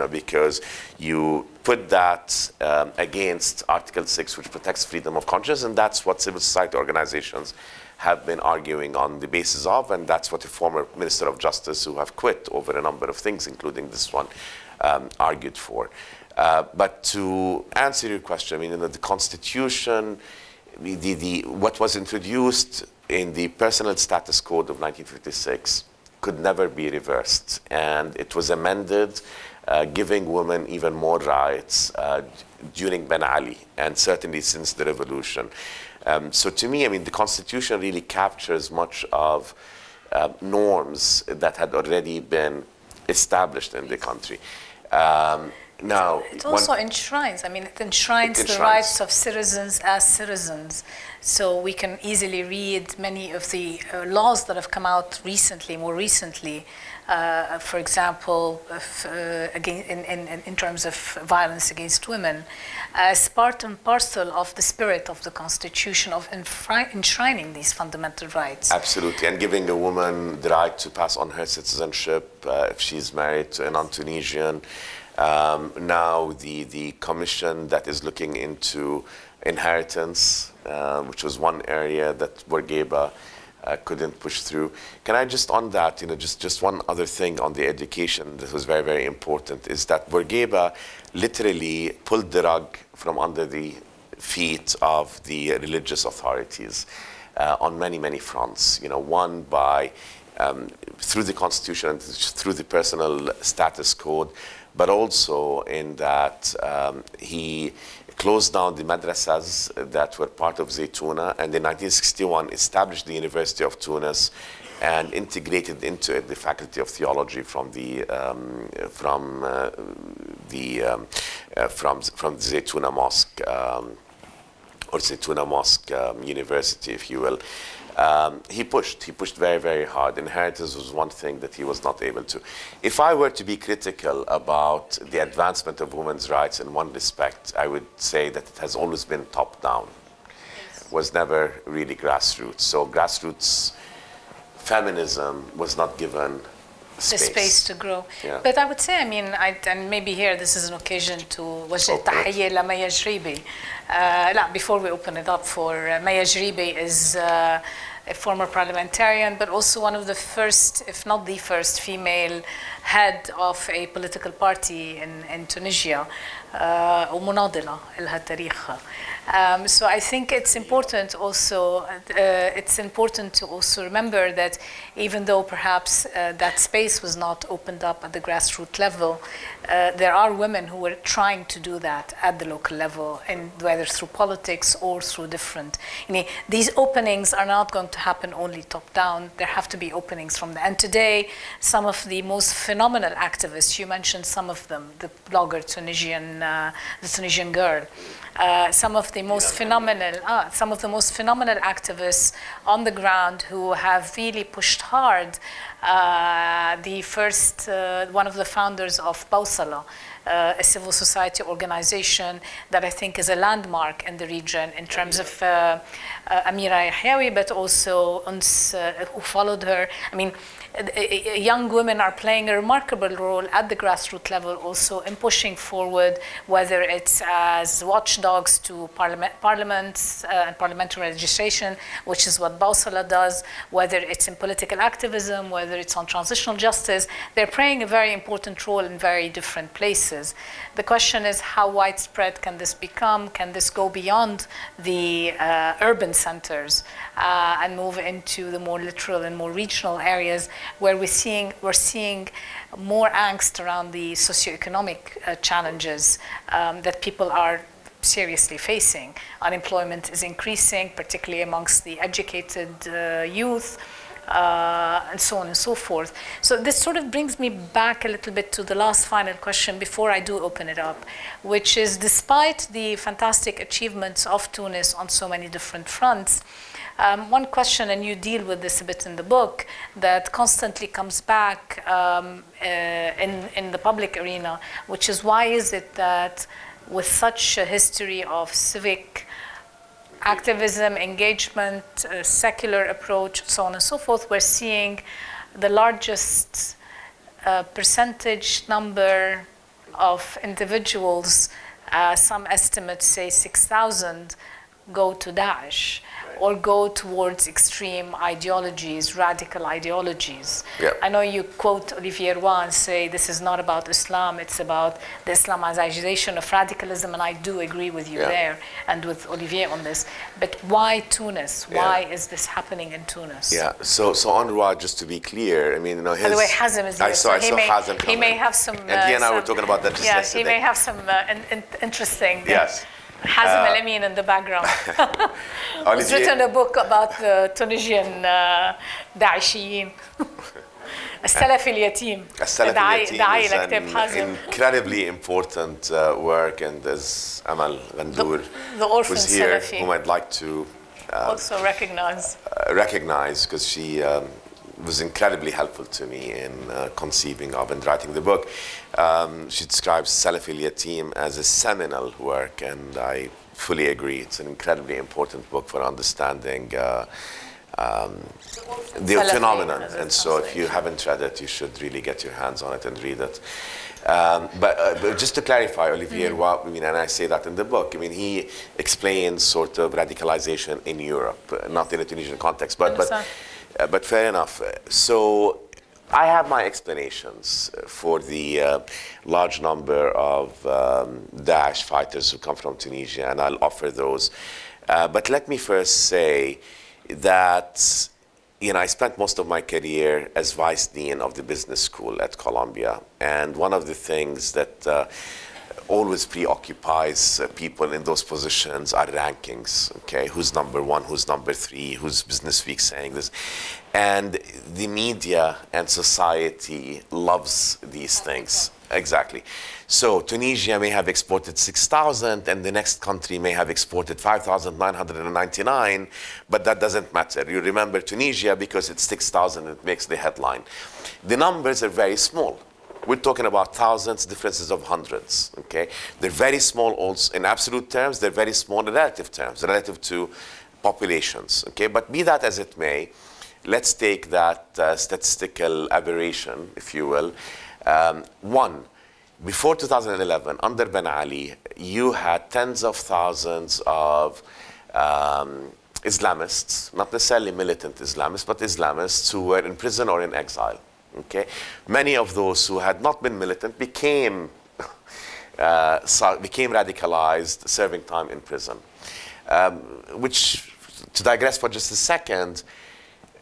because you put that against Article 6, which protects freedom of conscience, and that's what civil society organizations have been arguing on the basis of, and that's what the former Minister of Justice, who have quit over a number of things, including this one, argued for. But to answer your question, I mean, the Constitution, what was introduced in the Personal Status Code of 1956 could never be reversed, and it was amended, giving women even more rights during Ben Ali, and certainly since the revolution. So to me, I mean, the Constitution really captures much of norms that had already been established in the country. Now, it also enshrines, the rights of citizens as citizens. So we can easily read many of the laws that have come out recently, more recently, for example, in terms of violence against women, as part and parcel of the spirit of the Constitution of enshrining these fundamental rights. Absolutely, and giving a woman the right to pass on her citizenship if she's married to a non-Tunisian. Now the commission that is looking into inheritance, which was one area that Bourguiba couldn't push through. Can I just on that, just one other thing on the education that was very, very important, is that Bourguiba literally pulled the rug from under the feet of the religious authorities on many, many fronts. One by through the Constitution and through the Personal Status Code, but also in that he closed down the madrasas that were part of Zaytuna, and in 1961 established the University of Tunis and integrated into it the Faculty of Theology from the Zaytuna Mosque or Zaytuna Mosque University, if you will. He pushed very, very hard. Inheritance was one thing that he was not able to. If I were to be critical about the advancement of women's rights in one respect, I would say that it has always been top-down. Yes. Was never really grassroots. So grassroots feminism was not given space. The space to grow. Yeah. But I would say, and maybe here this is an occasion to وجه التحية لميا جريبي. Before we open it up for Maya Jribi is a former parliamentarian, but also one of the first, if not the first, female head of a political party in Tunisia. ومناضلة لها تاريخها. So I think it's important also, to also remember that even though perhaps that space was not opened up at the grassroots level, there are women who were trying to do that at the local level, and whether through politics or through different. These openings are not going to happen only top down. There have to be openings from the. And today, some of the most phenomenal activists, you mentioned some of them, the blogger the Tunisian girl. Some of the most phenomenal activists on the ground who have really pushed hard. The first, one of the founders of Bawsala, a civil society organization that I think is a landmark in the region in terms of Amira Yahyawi, but also Uns, who followed her. young women are playing a remarkable role at the grassroots level also in pushing forward, whether it's as watchdogs to parliaments and parliamentary legislation, which is what Bawsala does, whether it's in political activism, whether it's on transitional justice. They're playing a very important role in very different places. The question is, how widespread can this become? Can this go beyond the urban centers and move into the more literal and more regional areas where we're seeing more angst around the socioeconomic challenges that people are seriously facing. Unemployment is increasing, particularly amongst the educated youth, and so on and so forth. So this sort of brings me back a little bit to the last final question before I do open it up, which is, despite the fantastic achievements of Tunis on so many different fronts, one question, and you deal with this a bit in the book, that constantly comes back in the public arena, which is, why is it that with such a history of civic activism, engagement, secular approach, so on and so forth, we're seeing the largest percentage number of individuals, some estimates say 6,000, go to Daesh or go towards extreme ideologies, radical ideologies. Yeah. I know you quote Olivier Roy and say this is not about Islam, it's about the Islamization of radicalism, and I do agree with you there and with Olivier on this. But why Tunis? Why is this happening in Tunis? Yeah, so on Roy, just to be clear, I mean, you know, his... By the way, Hazem is here, I saw Hazem he may have some... And he and I were talking about that just yesterday. He may have some interesting... Yes. Hazem Al-Amin in the background. He's written a book about the Tunisian Daeshiyin. السلفي اليتيم. السلفي اليتيم is an incredibly important work, and as Amal Ghandour, who's here, whom I'd like to also recognize. Because she was incredibly helpful to me in conceiving of and writing the book. She describes Salafi al-Yatim as a seminal work, and I fully agree. It's an incredibly important book for understanding the phenomenon. And so if you haven't read it, you should really get your hands on it and read it. But just to clarify, Olivier Roy, I mean, and I say that in the book, I mean, he explains sort of radicalization in Europe, not in a Tunisian context, but fair enough. So I have my explanations for the large number of Daesh fighters who come from Tunisia, and I'll offer those. But let me first say that, you know, I spent most of my career as vice dean of the business school at Columbia, and one of the things that always preoccupies people in those positions are rankings, okay? Who's number one, who's number three, who's Business Week saying this? And the media and society loves these things. Exactly. So Tunisia may have exported 6,000 and the next country may have exported 5,999, but that doesn't matter. You remember Tunisia because it's 6,000, it makes the headline. The numbers are very small. We're talking about thousands, differences of hundreds, okay? They're very small also in absolute terms, they're very small in relative terms, relative to populations, okay? But be that as it may, let's take that statistical aberration, if you will. One, before 2011, under Ben Ali, you had tens of thousands of Islamists, not necessarily militant Islamists, but Islamists who were in prison or in exile. Okay, many of those who had not been militant became radicalized, serving time in prison. Which, to digress for just a second,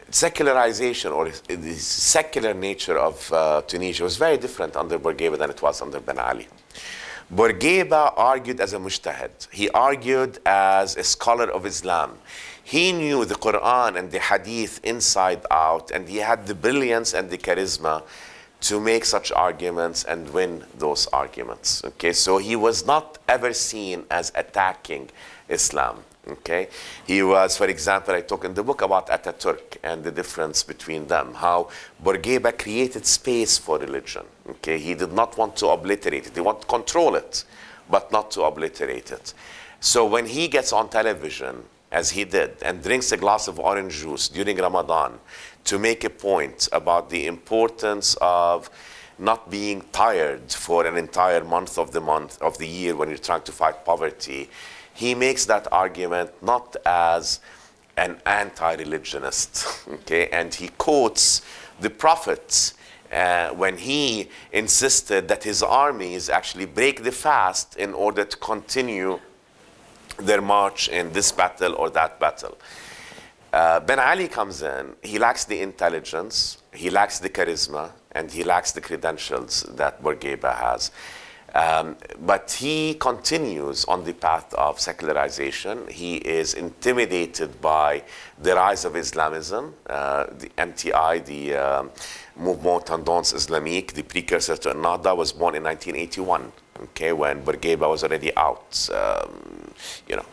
secularization or the secular nature of Tunisia was very different under Bourguiba than it was under Ben Ali. Bourguiba argued as a mujtahid. He argued as a scholar of Islam. He knew the Quran and the Hadith inside out, and he had the brilliance and the charisma to make such arguments and win those arguments. Okay, so he was not ever seen as attacking Islam. Okay, he was, for example, I talk in the book about Ataturk and the difference between them, how Bourguiba created space for religion. Okay, he did not want to obliterate it. He wanted to control it, but not to obliterate it. So when he gets on television as he did, and drinks a glass of orange juice during Ramadan to make a point about the importance of not being tired for an entire month of the year when you're trying to fight poverty, he makes that argument not as an anti-religionist, okay? And he quotes the Prophet when he insisted that his armies actually break the fast in order to continue their march in this battle or that battle. Ben Ali comes in, he lacks the intelligence, he lacks the charisma, and he lacks the credentials that Bourguiba has. But he continues on the path of secularization. He is intimidated by the rise of Islamism, the MTI, the Mouvement Tendance Islamique, the precursor to Ennahda, was born in 1981, okay, when Bourguiba was already out,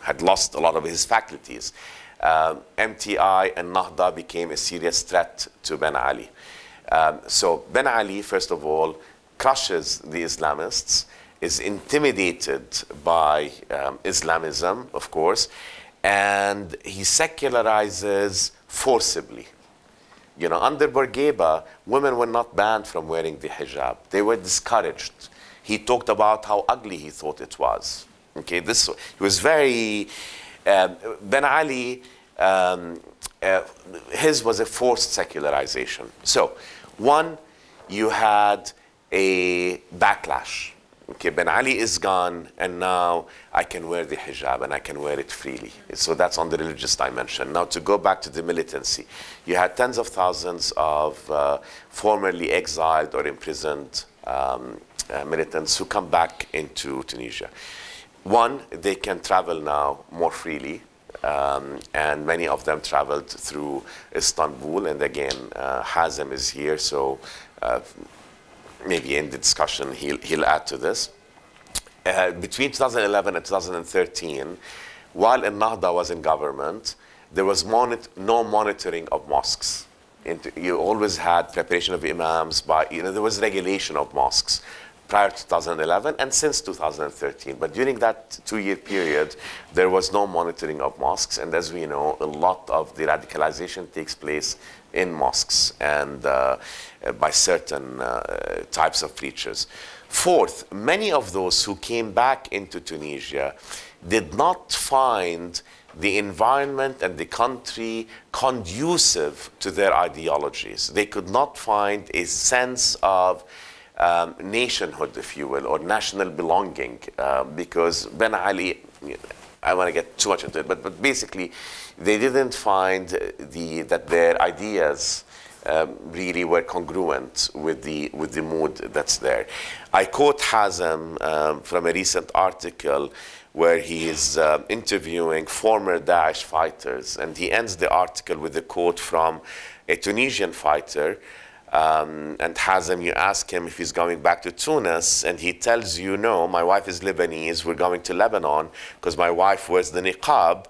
had lost a lot of his faculties. MTI and Ennahda became a serious threat to Ben Ali. So Ben Ali, first of all, crushes the Islamists, is intimidated by Islamism, of course, and he secularizes forcibly. Under Bourguiba, women were not banned from wearing the hijab. They were discouraged. He talked about how ugly he thought it was. Okay, he was very, Ben Ali, his was a forced secularization. So, one, you had a backlash. Okay, Ben Ali is gone, and now I can wear the hijab, and I can wear it freely. So that's on the religious dimension. Now, to go back to the militancy, you had tens of thousands of formerly exiled or imprisoned militants who come back into Tunisia. One, they can travel now more freely, and many of them traveled through Istanbul, and again, Hazem is here, so maybe in the discussion he'll add to this. Between 2011 and 2013, while Ennahda was in government, there was no monitoring of mosques. You always had preparation of imams there was regulation of mosques prior to 2011 and since 2013. But during that 2-year period, there was no monitoring of mosques. And as we know, a lot of the radicalization takes place in mosques and by certain types of preachers. Fourth, many of those who came back into Tunisia did not find the environment and the country conducive to their ideologies. They could not find a sense of nationhood, if you will, or national belonging, because Ben Ali, I want to get too much into it, but basically, they didn't find that their ideas really were congruent with the mood that's there. I quote Hazem from a recent article where he is interviewing former Daesh fighters, and he ends the article with a quote from a Tunisian fighter. And Hazem, you ask him if he's going back to Tunis, and he tells you, no, my wife is Lebanese, we're going to Lebanon because my wife wears the niqab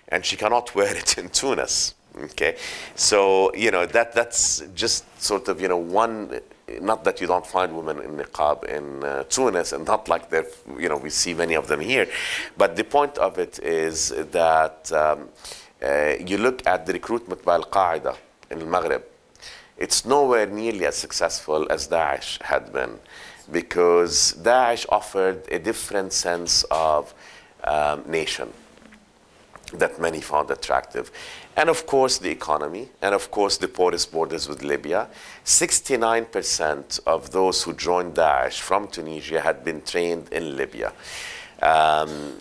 and she cannot wear it in Tunis. Okay, so that's just sort of one. Not that you don't find women in niqab in Tunis, and not like they're we see many of them here, but the point of it is that you look at the recruitment by Al-Qaeda in Maghreb. It's nowhere nearly as successful as Daesh had been, because Daesh offered a different sense of nation that many found attractive. And of course the economy, and of course the porous borders with Libya. 69% of those who joined Daesh from Tunisia had been trained in Libya.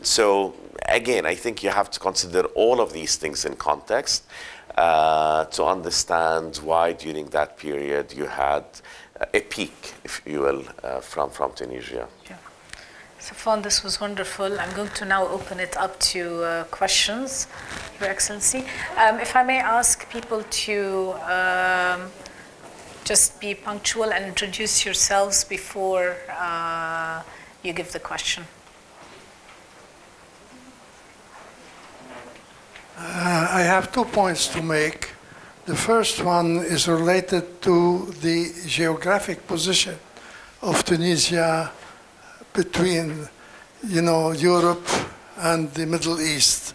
So again, I think you have to consider all of these things in context to understand why during that period you had a peak, if you will, from Tunisia. Yeah. Safwan, this was wonderful. I'm going to now open it up to questions, Your Excellency. If I may ask people to just be punctual and introduce yourselves before you give the question. I have 2 points to make. The first one is related to the geographic position of Tunisia between, Europe and the Middle East.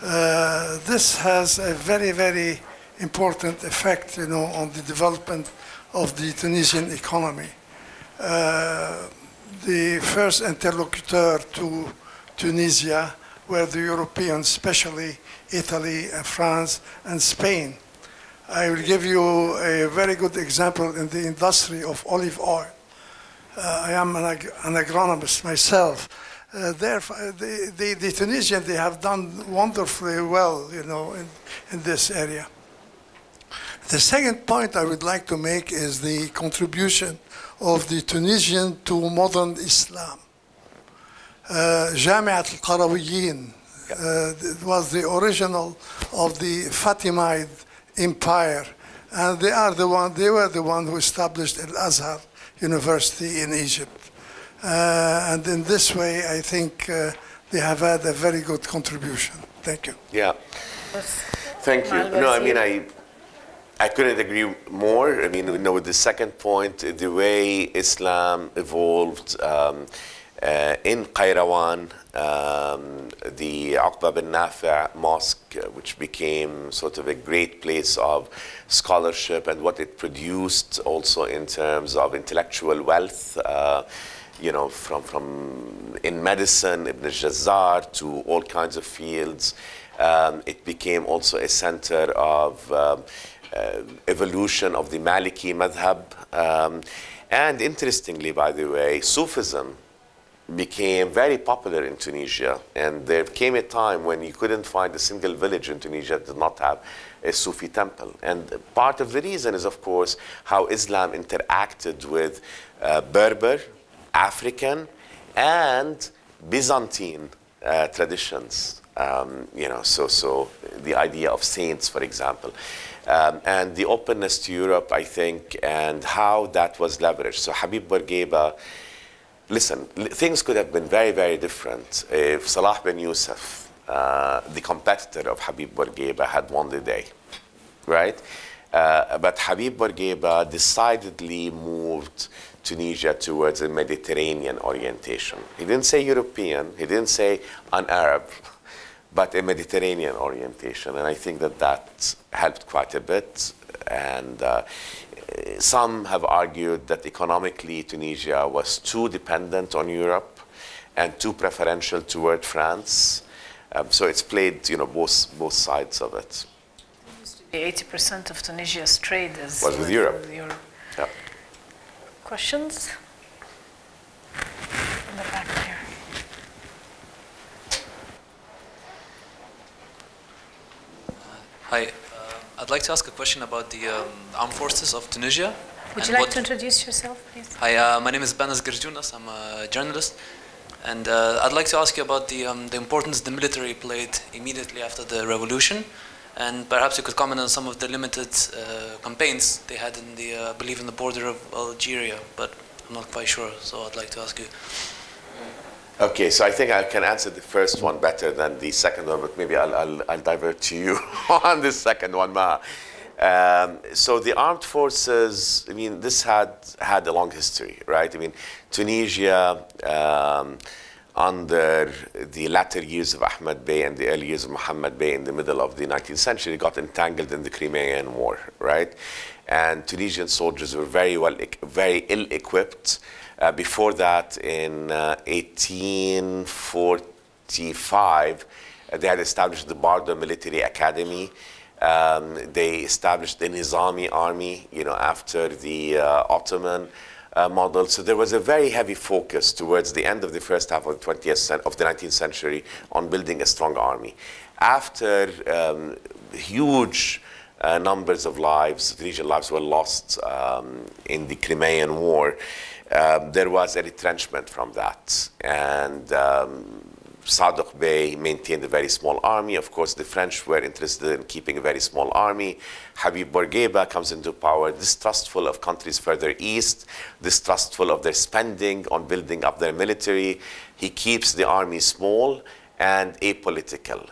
This has a very, very important effect, on the development of the Tunisian economy. The first interlocutor to Tunisia were the Europeans, especially Italy and France and Spain. I will give you a very good example in the industry of olive oil. I am an agronomist myself. The Tunisians, they have done wonderfully well, in this area. The second point I would like to make is the contribution of the Tunisian to modern Islam. Jamiat al-Qarawiyyin was the original of the Fatimid Empire, and they were the one who established Al-Azhar University in Egypt. And in this way, I think they have had a very good contribution. Thank you. Yeah. Thank you. No, I mean, I couldn't agree more. I mean, with the second point, the way Islam evolved in Qayrawan, the Aqba bin Nafi' Mosque, which became sort of a great place of scholarship, and what it produced also in terms of intellectual wealth, from in medicine, Ibn al-Jazzar, to all kinds of fields. It became also a center of evolution of the Maliki madhab. And interestingly, by the way, Sufism became very popular in Tunisia, and there came a time when you couldn't find a single village in Tunisia that did not have a Sufi temple. And part of the reason is, of course, how Islam interacted with Berber, African, and Byzantine traditions. So the idea of saints, for example, and the openness to Europe, I think, and how that was leveraged. So Habib Bourguiba, listen, things could have been very, very different if Salah bin Yusuf, the competitor of Habib Bourguiba, had won the day, right? But Habib Bourguiba decidedly moved Tunisia towards a Mediterranean orientation. He didn't say European, he didn't say an Arab, but a Mediterranean orientation. And I think that helped quite a bit. And some have argued that economically Tunisia was too dependent on Europe and too preferential toward France. So it's played, both sides of it. 80% of Tunisia's trade is was with Europe. Yeah. Questions? In the back there. Hi, I'd like to ask a question about the armed forces of Tunisia. Would you like to introduce yourself, please? Hi, my name is Banas Gerjounas. I'm a journalist. And I'd like to ask you about the importance the military played immediately after the revolution. And perhaps you could comment on some of the limited campaigns they had in the, I believe, in the border of Algeria, but I'm not quite sure, so I'd like to ask you. Okay, so I think I can answer the first one better than the second one, but maybe I'll divert to you on the second one, Ma. So the armed forces, I mean, this had a long history, right? I mean, Tunisia, under the latter years of Ahmed Bey and the early years of Mohammed Bey in the middle of the 19th century, got entangled in the Crimean War, right? And Tunisian soldiers were very ill-equipped. Before that, in 1845, they had established the Bardo Military Academy. They established the Nizami army, after the Ottoman model. So there was a very heavy focus towards the end of the first half of the 19th century on building a strong army. After huge numbers of lives, Tunisian lives were lost in the Crimean War, there was a retrenchment from that. And Sadoq Bey maintained a very small army. Of course, the French were interested in keeping a very small army. Habib Bourguiba comes into power distrustful of countries further east, distrustful of their spending on building up their military. He keeps the army small and apolitical.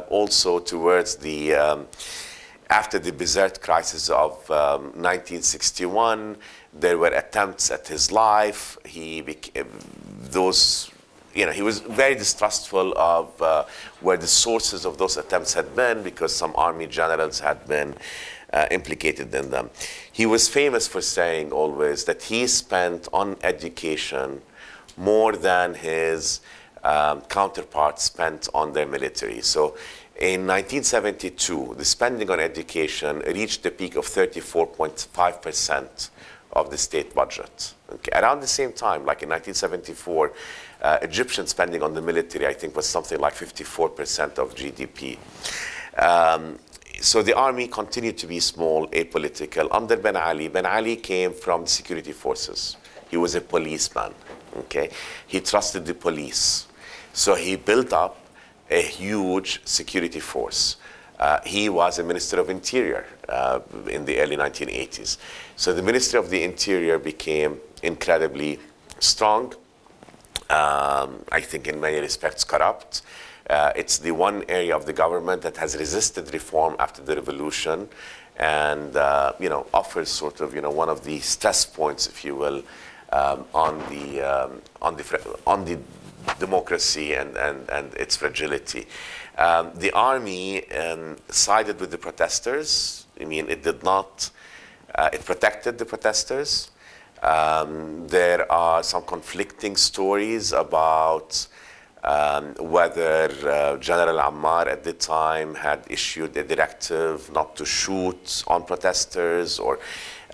Also towards the, after the Bizerte crisis of 1961, there were attempts at his life. He became, those he was very distrustful of where the sources of those attempts had been, because some army generals had been implicated in them. He was famous for saying always that he spent on education more than his counterparts spent on their military. So in 1972, the spending on education reached a peak of 34.5% of the state budget. Okay. Around the same time, like in 1974, Egyptian spending on the military, I think, was something like 54% of GDP. So the army continued to be small, apolitical. Under Ben Ali came from the security forces. He was a policeman. Okay. He trusted the police. So he built up a huge security force. He was a Minister of Interior in the early 1980s. So the Ministry of the Interior became incredibly strong, I think in many respects corrupt. It's the one area of the government that has resisted reform after the revolution, and offers sort of one of the stress points, if you will, on the democracy and its fragility. The army sided with the protesters. I mean, it did not. It protected the protesters. There are some conflicting stories about whether General Ammar at the time had issued a directive not to shoot on protesters, or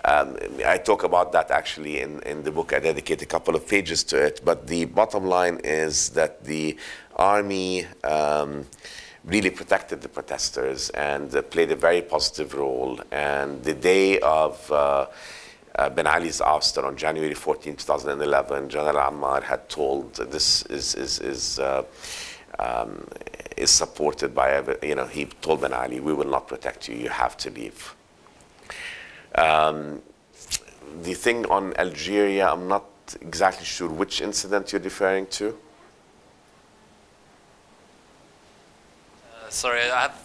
I talk about that actually in the book. I dedicate a couple of pages to it. But the bottom line is that the army really protected the protesters and played a very positive role. And the day of Ben Ali's ouster on January 14, 2011, General Ammar had told this is supported by, he told Ben Ali, we will not protect you, you have to leave. The thing on Algeria, I'm not exactly sure which incident you're referring to. Sorry, I have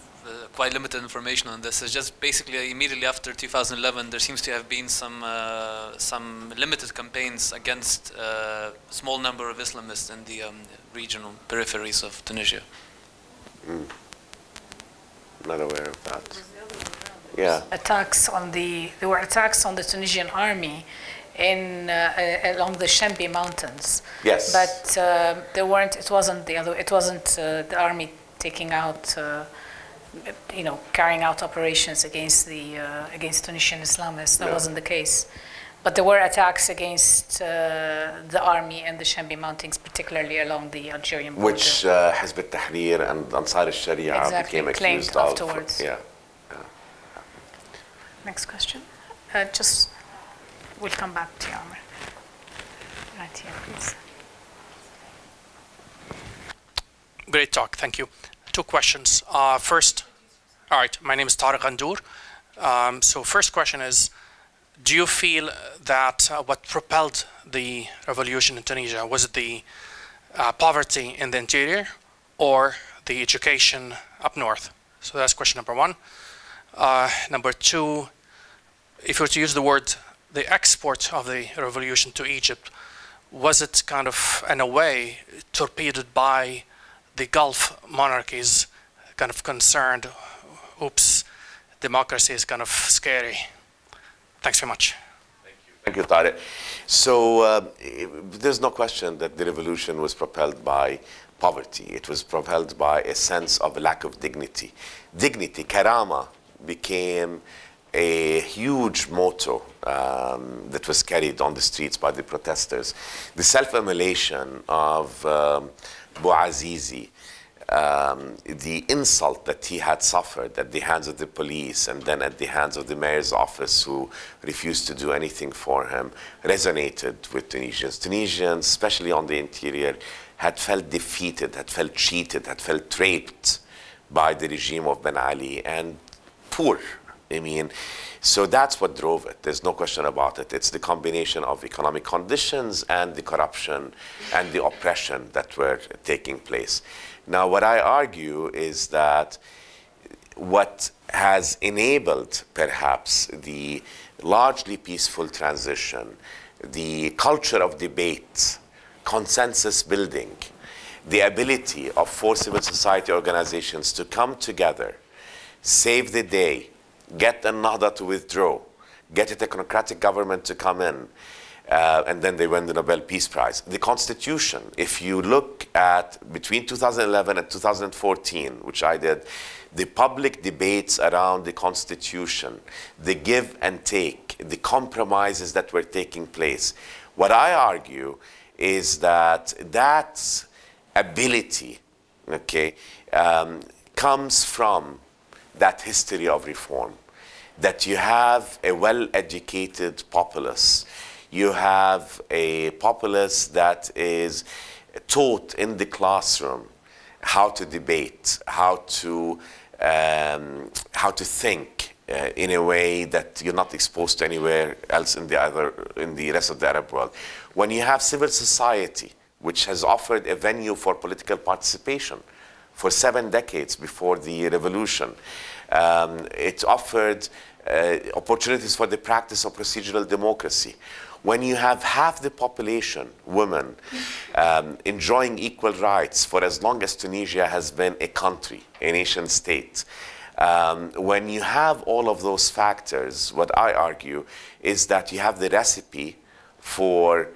quite limited information on this. It's just basically immediately after 2011, there seems to have been some limited campaigns against a small number of Islamists in the regional peripheries of Tunisia. Not aware of that. Yeah. There were attacks on the Tunisian army along the Shembi mountains. Yes. But there weren't. It wasn't the army taking out, carrying out operations against Tunisian Islamists. That wasn't the case. But there were attacks against the army and the Shembi mountains, particularly along the Algerian border. Which Hizb al-Tahrir and Ansar al-Sharia became accused of. Afterwards. Yeah. Next question. We'll come back to you, Amr. Right here, please. Great talk, thank you. 2 questions. First, all right, my name is Tariq Andour. So first question is, do you feel that what propelled the revolution in Tunisia, was it the poverty in the interior or the education up north? So that's question number 1. Number 2, if you were to use the word, the export of the revolution to Egypt, was it kind of, in a way, torpedoed by the Gulf monarchies, kind of concerned, oops, democracy is kind of scary? Thanks very much. Thank you, Tariq. So there's no question that the revolution was propelled by poverty. It was propelled by a sense of lack of dignity. Dignity, karama, became a huge motto that was carried on the streets by the protesters. The self-immolation of Bouazizi, the insult that he had suffered at the hands of the police and then at the hands of the mayor's office, who refused to do anything for him, resonated with Tunisians. Tunisians, especially on the interior, had felt defeated, had felt cheated, had felt trapped by the regime of Ben Ali, and poor. I mean, so that's what drove it. There's no question about it. It's the combination of economic conditions and the corruption and the oppression that were taking place. Now, what I argue is that what has enabled, perhaps, the largely peaceful transition, the culture of debate, consensus building, the ability of 4 civil society organizations to come together, save the day, get Ennahda to withdraw, get a technocratic government to come in, and then they win the Nobel Peace Prize. The Constitution, if you look at between 2011 and 2014, which I did, the public debates around the Constitution, the give and take, the compromises that were taking place, what I argue is that that ability, okay, comes from that history of reform, that you have a well-educated populace. You have a populace that is taught in the classroom how to debate, how to think in a way that you're not exposed to anywhere else in the rest of the Arab world. When you have civil society, which has offered a venue for political participation for 7 decades before the revolution, it offered opportunities for the practice of procedural democracy. When you have half the population, women, enjoying equal rights for as long as Tunisia has been a country, a nation state, when you have all of those factors, what I argue is that you have the recipe for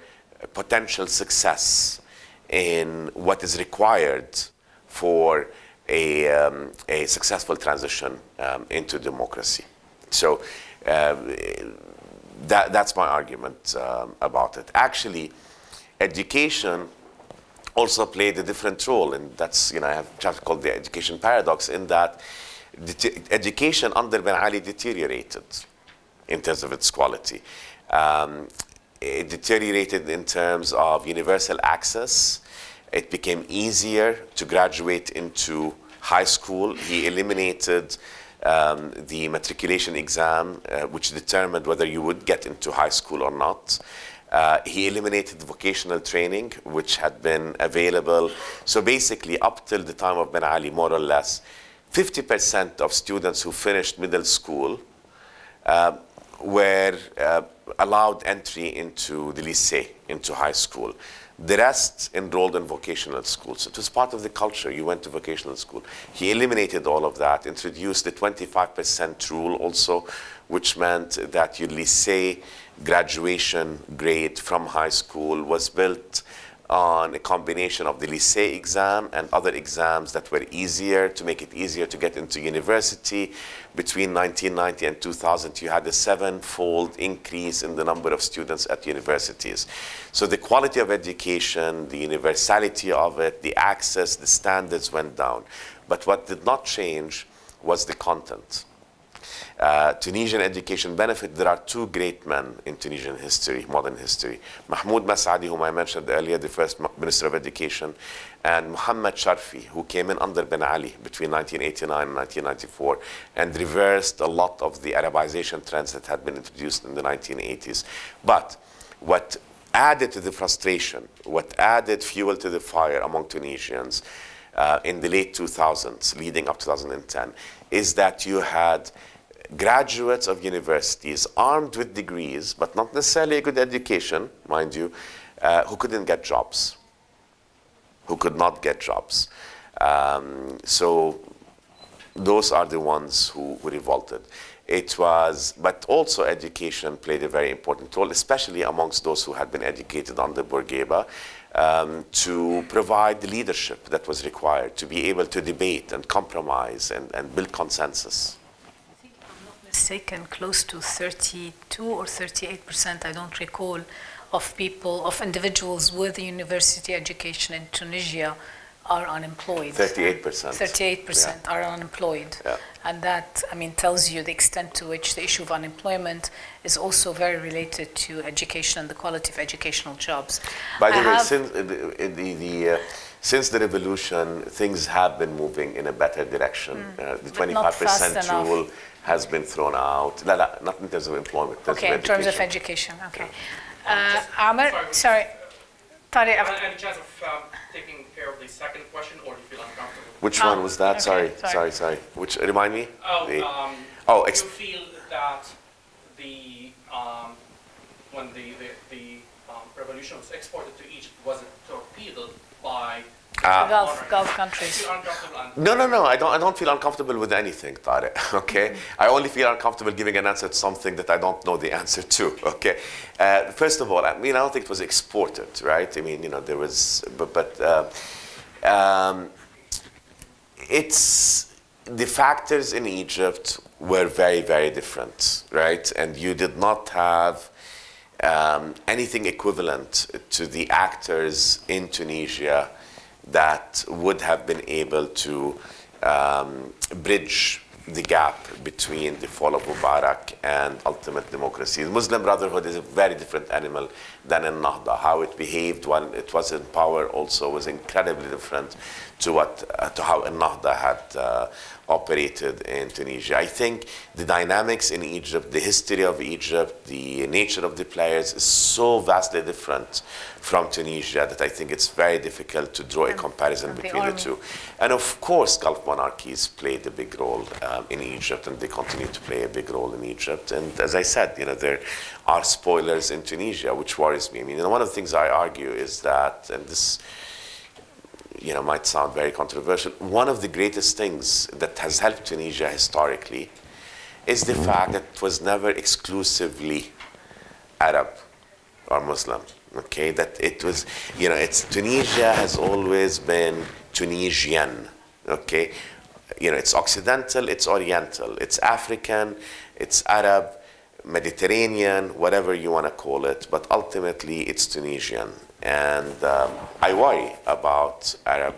potential success in what is required for a successful transition into democracy. So that's my argument about it. Actually, education also played a different role, and that's, I have a chapter called the education paradox, in that education under Ben Ali deteriorated in terms of its quality. It deteriorated in terms of universal access. It became easier to graduate into high school. He eliminated the matriculation exam, which determined whether you would get into high school or not. He eliminated vocational training, which had been available. So basically, up till the time of Ben Ali, more or less, 50% of students who finished middle school were allowed entry into the lycée, into high school. The rest enrolled in vocational schools. It was part of the culture. You went to vocational school. He eliminated all of that, introduced the 25% rule also, which meant that your lycée graduation grade from high school was built on a combination of the lycée exam and other exams that were easier, to make it easier to get into university. Between 1990 and 2000, you had a 7-fold increase in the number of students at universities. So the quality of education, the universality of it, the access, the standards went down. But what did not change was the content. Tunisian education benefit, there are 2 great men in Tunisian history, modern history. Mahmoud Mas'adi, whom I mentioned earlier, the first Minister of Education, and Muhammad Sharfi, who came in under Ben Ali between 1989 and 1994 and reversed a lot of the Arabization trends that had been introduced in the 1980s. But what added to the frustration, what added fuel to the fire among Tunisians in the late 2000s, leading up to 2010, is that you had graduates of universities armed with degrees, but not necessarily a good education, mind you, who couldn't get jobs, who could not get jobs. So those are the ones who revolted. It was, but also education played a very important role, especially amongst those who had been educated under Bourguiba, to provide the leadership that was required to be able to debate and compromise and build consensus. Mistaken, close to 32 or 38%, I don't recall, of people, of individuals with university education in Tunisia are unemployed. 38%. 38% are unemployed. Yeah. And that, tells you the extent to which the issue of unemployment is also very related to education and the quality of educational jobs. By the way, since the revolution, things have been moving in a better direction. The 25% rule has been thrown out. Not in terms of employment. Okay, in terms of education. Okay. Amr, sorry. Tariq. Any chance of taking care of the second question, or do you feel uncomfortable? Which one was that? Okay, sorry. Which, remind me? Do you feel that when the revolution was exported to Egypt, was it torpedoed by Gulf countries. No. I don't feel uncomfortable with anything, Tariq. Okay. I only feel uncomfortable giving an answer to something that I don't know the answer to. Okay. First of all, I mean, I don't think it was exported, right? I mean, there was, it's the factors in Egypt were very, very different, right? And you did not have anything equivalent to the actors in Tunisia that would have been able to bridge the gap between the fall of Mubarak and ultimate democracy. The Muslim Brotherhood is a very different animal than Ennahda. How it behaved when it was in power also was incredibly different to how Ennahda had operated in Tunisia. I think the dynamics in Egypt, the history of Egypt, the nature of the players is so vastly different from Tunisia that I think it's very difficult to draw a comparison between the two. And of course, Gulf monarchies played a big role in Egypt, and they continue to play a big role in Egypt. And as I said, there are spoilers in Tunisia, which worries me. I mean, one of the things I argue is that, and this might sound very controversial, one of the greatest things that has helped Tunisia historically is the fact that it was never exclusively Arab or Muslim, okay? That it was, Tunisia has always been Tunisian, okay? It's Occidental, it's Oriental, it's African, it's Arab, Mediterranean, whatever you want to call it, but ultimately it's Tunisian. And I worry about Arab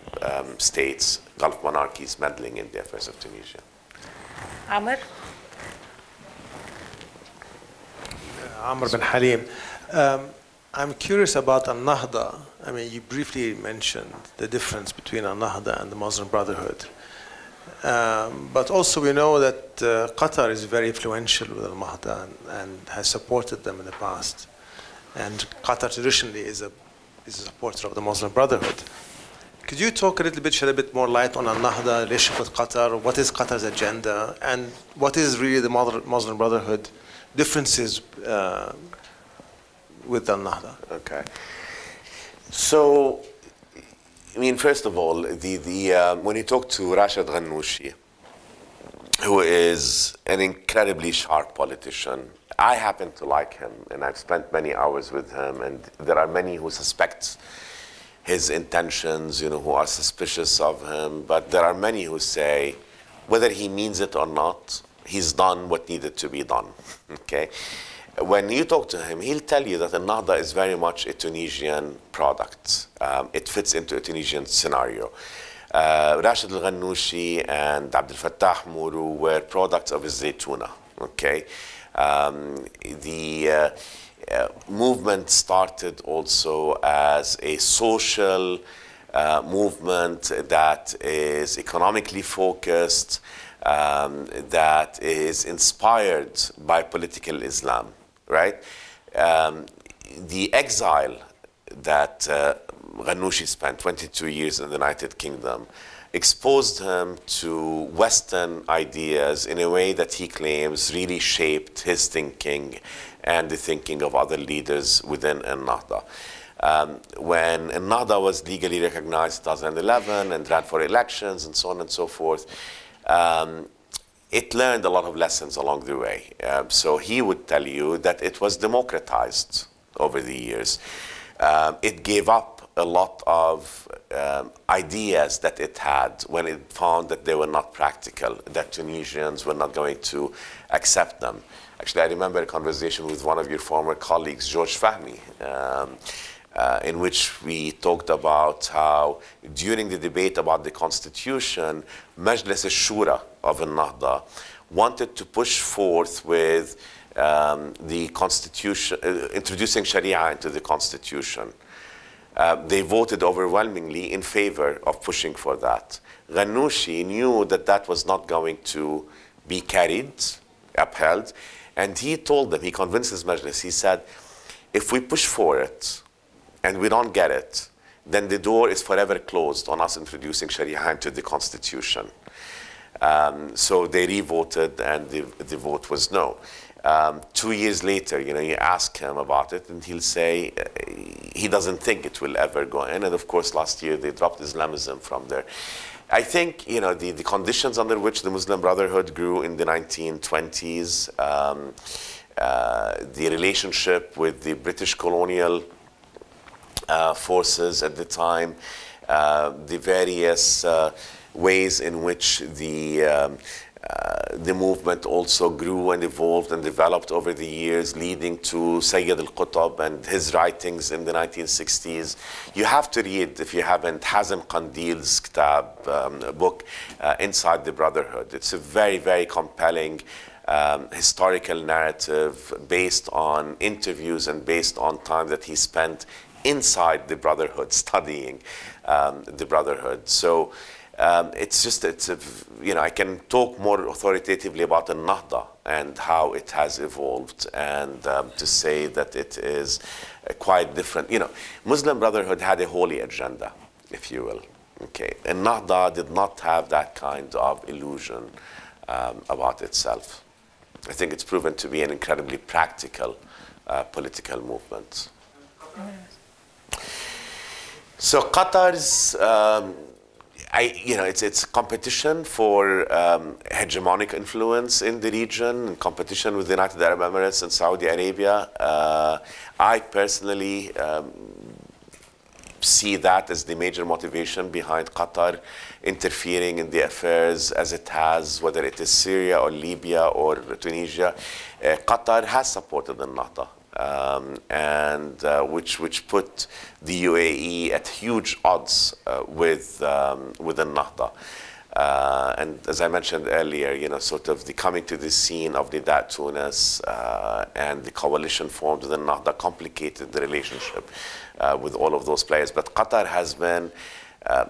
states, Gulf monarchies meddling in the affairs of Tunisia. Amr? Amr bin Halim. I'm curious about Ennahda. I mean, you briefly mentioned the difference between Ennahda and the Muslim Brotherhood. But also we know that Qatar is very influential with Ennahda and has supported them in the past. And Qatar traditionally is a supporter of the Muslim Brotherhood. Could you talk shed a bit more light on Ennahda, relationship with Qatar? What is Qatar's agenda? And what is really the Muslim Brotherhood differences with Ennahda? Okay. So, I mean, first of all, when you talk to Rashid Ghannouchi, who is an incredibly sharp politician, I happen to like him, and I've spent many hours with him, and there are many who suspect his intentions, who are suspicious of him, but there are many who say, whether he means it or not, he's done what needed to be done, okay? When you talk to him, he'll tell you that Ennahda is very much a Tunisian product. It fits into a Tunisian scenario. Rashid Ghannouchi and Abdel Fattah Mourou were products of Zaytuna, okay? The movement started also as a social movement that is economically focused, that is inspired by political Islam, right? The exile that Ghannouchi spent 22 years in the United Kingdom exposed him to Western ideas in a way that he claims really shaped his thinking and the thinking of other leaders within Ennahda. When Ennahda was legally recognized in 2011 and ran for elections and so on and so forth, it learned a lot of lessons along the way. So he would tell you that it was democratized over the years. It gave up a lot of ideas that it had when it found that they were not practical, that Tunisians were not going to accept them. Actually, I remember a conversation with one of your former colleagues, George Fahmy, in which we talked about how during the debate about the constitution, Majlis al-Shura of Ennahda wanted to push forth with the constitution, introducing Sharia into the constitution. They voted overwhelmingly in favor of pushing for that. Ghannouchi knew that that was not going to be upheld, and he told them, he convinced his Majlis, he said, if we push for it and we don't get it, then the door is forever closed on us introducing Sharia into the constitution. So they re-voted, and the vote was no. 2 years later, you ask him about it, and he'll say he doesn't think it will ever go in. And of course, last year they dropped Islamism from there. I think the conditions under which the Muslim Brotherhood grew in the 1920s, the relationship with the British colonial forces at the time, the various ways in which the movement also grew and evolved and developed over the years, leading to Sayyid al-Qutb and his writings in the 1960s. You have to read, if you haven't, Hazm Qandil's book, Inside the Brotherhood. It's a very, very compelling historical narrative based on interviews and based on time that he spent inside the Brotherhood, studying the Brotherhood. So I can talk more authoritatively about the Nahda and how it has evolved, and to say that it is quite different. Muslim Brotherhood had a holy agenda, if you will. Okay, and Nahda did not have that kind of illusion about itself. I think it's proven to be an incredibly practical political movement. So Qatar's, it's competition for hegemonic influence in the region, competition with the United Arab Emirates and Saudi Arabia. I personally see that as the major motivation behind Qatar interfering in the affairs as it has, whether it is Syria or Libya or Tunisia. Qatar has supported the Nahda, which put the UAE at huge odds with the Nahda. And as I mentioned earlier, sort of the coming to the scene of Nidaa Tunis and the coalition formed with the Nahda complicated the relationship with all of those players. But Qatar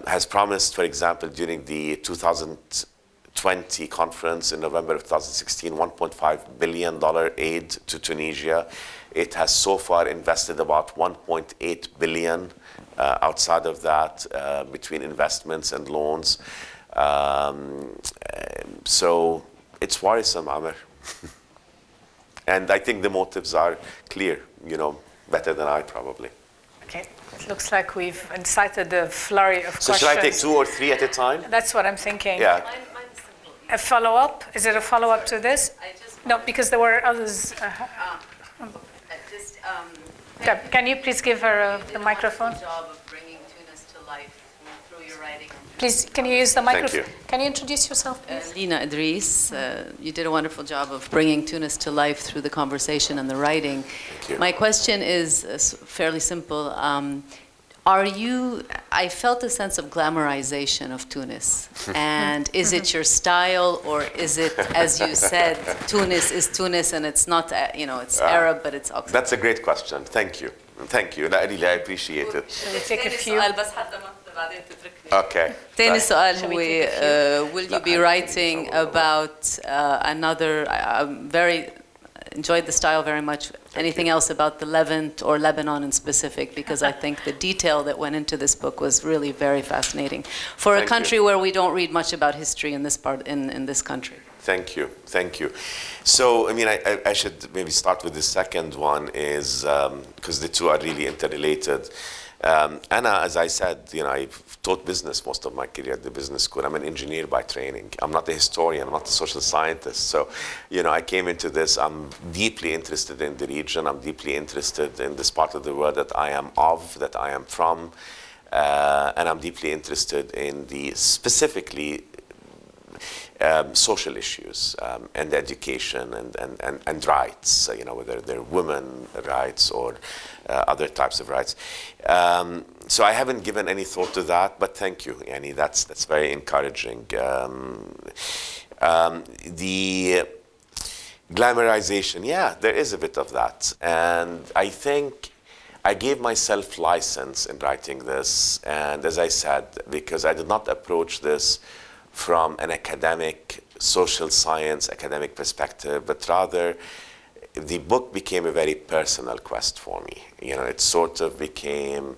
has promised, for example, during the 2020 conference in November of 2016, $1.5 billion aid to Tunisia. It has so far invested about $1.8 billion outside of that between investments and loans. So it's worrisome, Amr. And I think the motives are clear, better than I probably. Okay, it looks like we've incited a flurry of questions. So should I take 2 or 3 at a time? That's what I'm thinking. Yeah. Mine's simple. A follow-up? Is it a follow-up to this? No, because there were others. Can you please give her the microphone? Job of bringing Tunis to life through your writing. Please, can you use the microphone? Thank you. Can you introduce yourself, please? Lina Idris, you did a wonderful job of bringing Tunis to life through the conversation and the writing. Thank you. My question is fairly simple. I felt a sense of glamorization of Tunis. And is it your style, or is it, as you said, Tunis is Tunis and it's not, it's Arab, but it's Occidental? That's a great question. Thank you. Thank you. I really appreciate it. Shall we take a few? Okay. ثاني سؤال هو will you be writing about another, very enjoyed the style very much. Anything else about the Levant or Lebanon in specific? Because I think the detail that went into this book was really very fascinating for a country where we don't read much about history in this part, in this country. Thank you. Thank you. So, I should maybe start with the second one, is because the two are really interrelated. Anna, as I said, I've taught business most of my career at the business school. I'm an engineer by training. I'm not a historian. I'm not a social scientist. So, I came into this. I'm deeply interested in the region. I'm deeply interested in this part of the world that I am of, that I am from. And I'm deeply interested in the specifically social issues and education and rights, whether they're women rights or other types of rights. So I haven't given any thought to that, but thank you, Annie. That's very encouraging. The glamorization, yeah, there is a bit of that. And I think I gave myself license in writing this. And as I said, because I did not approach this from an academic, social science, academic perspective, but rather the book became a very personal quest for me. It sort of became,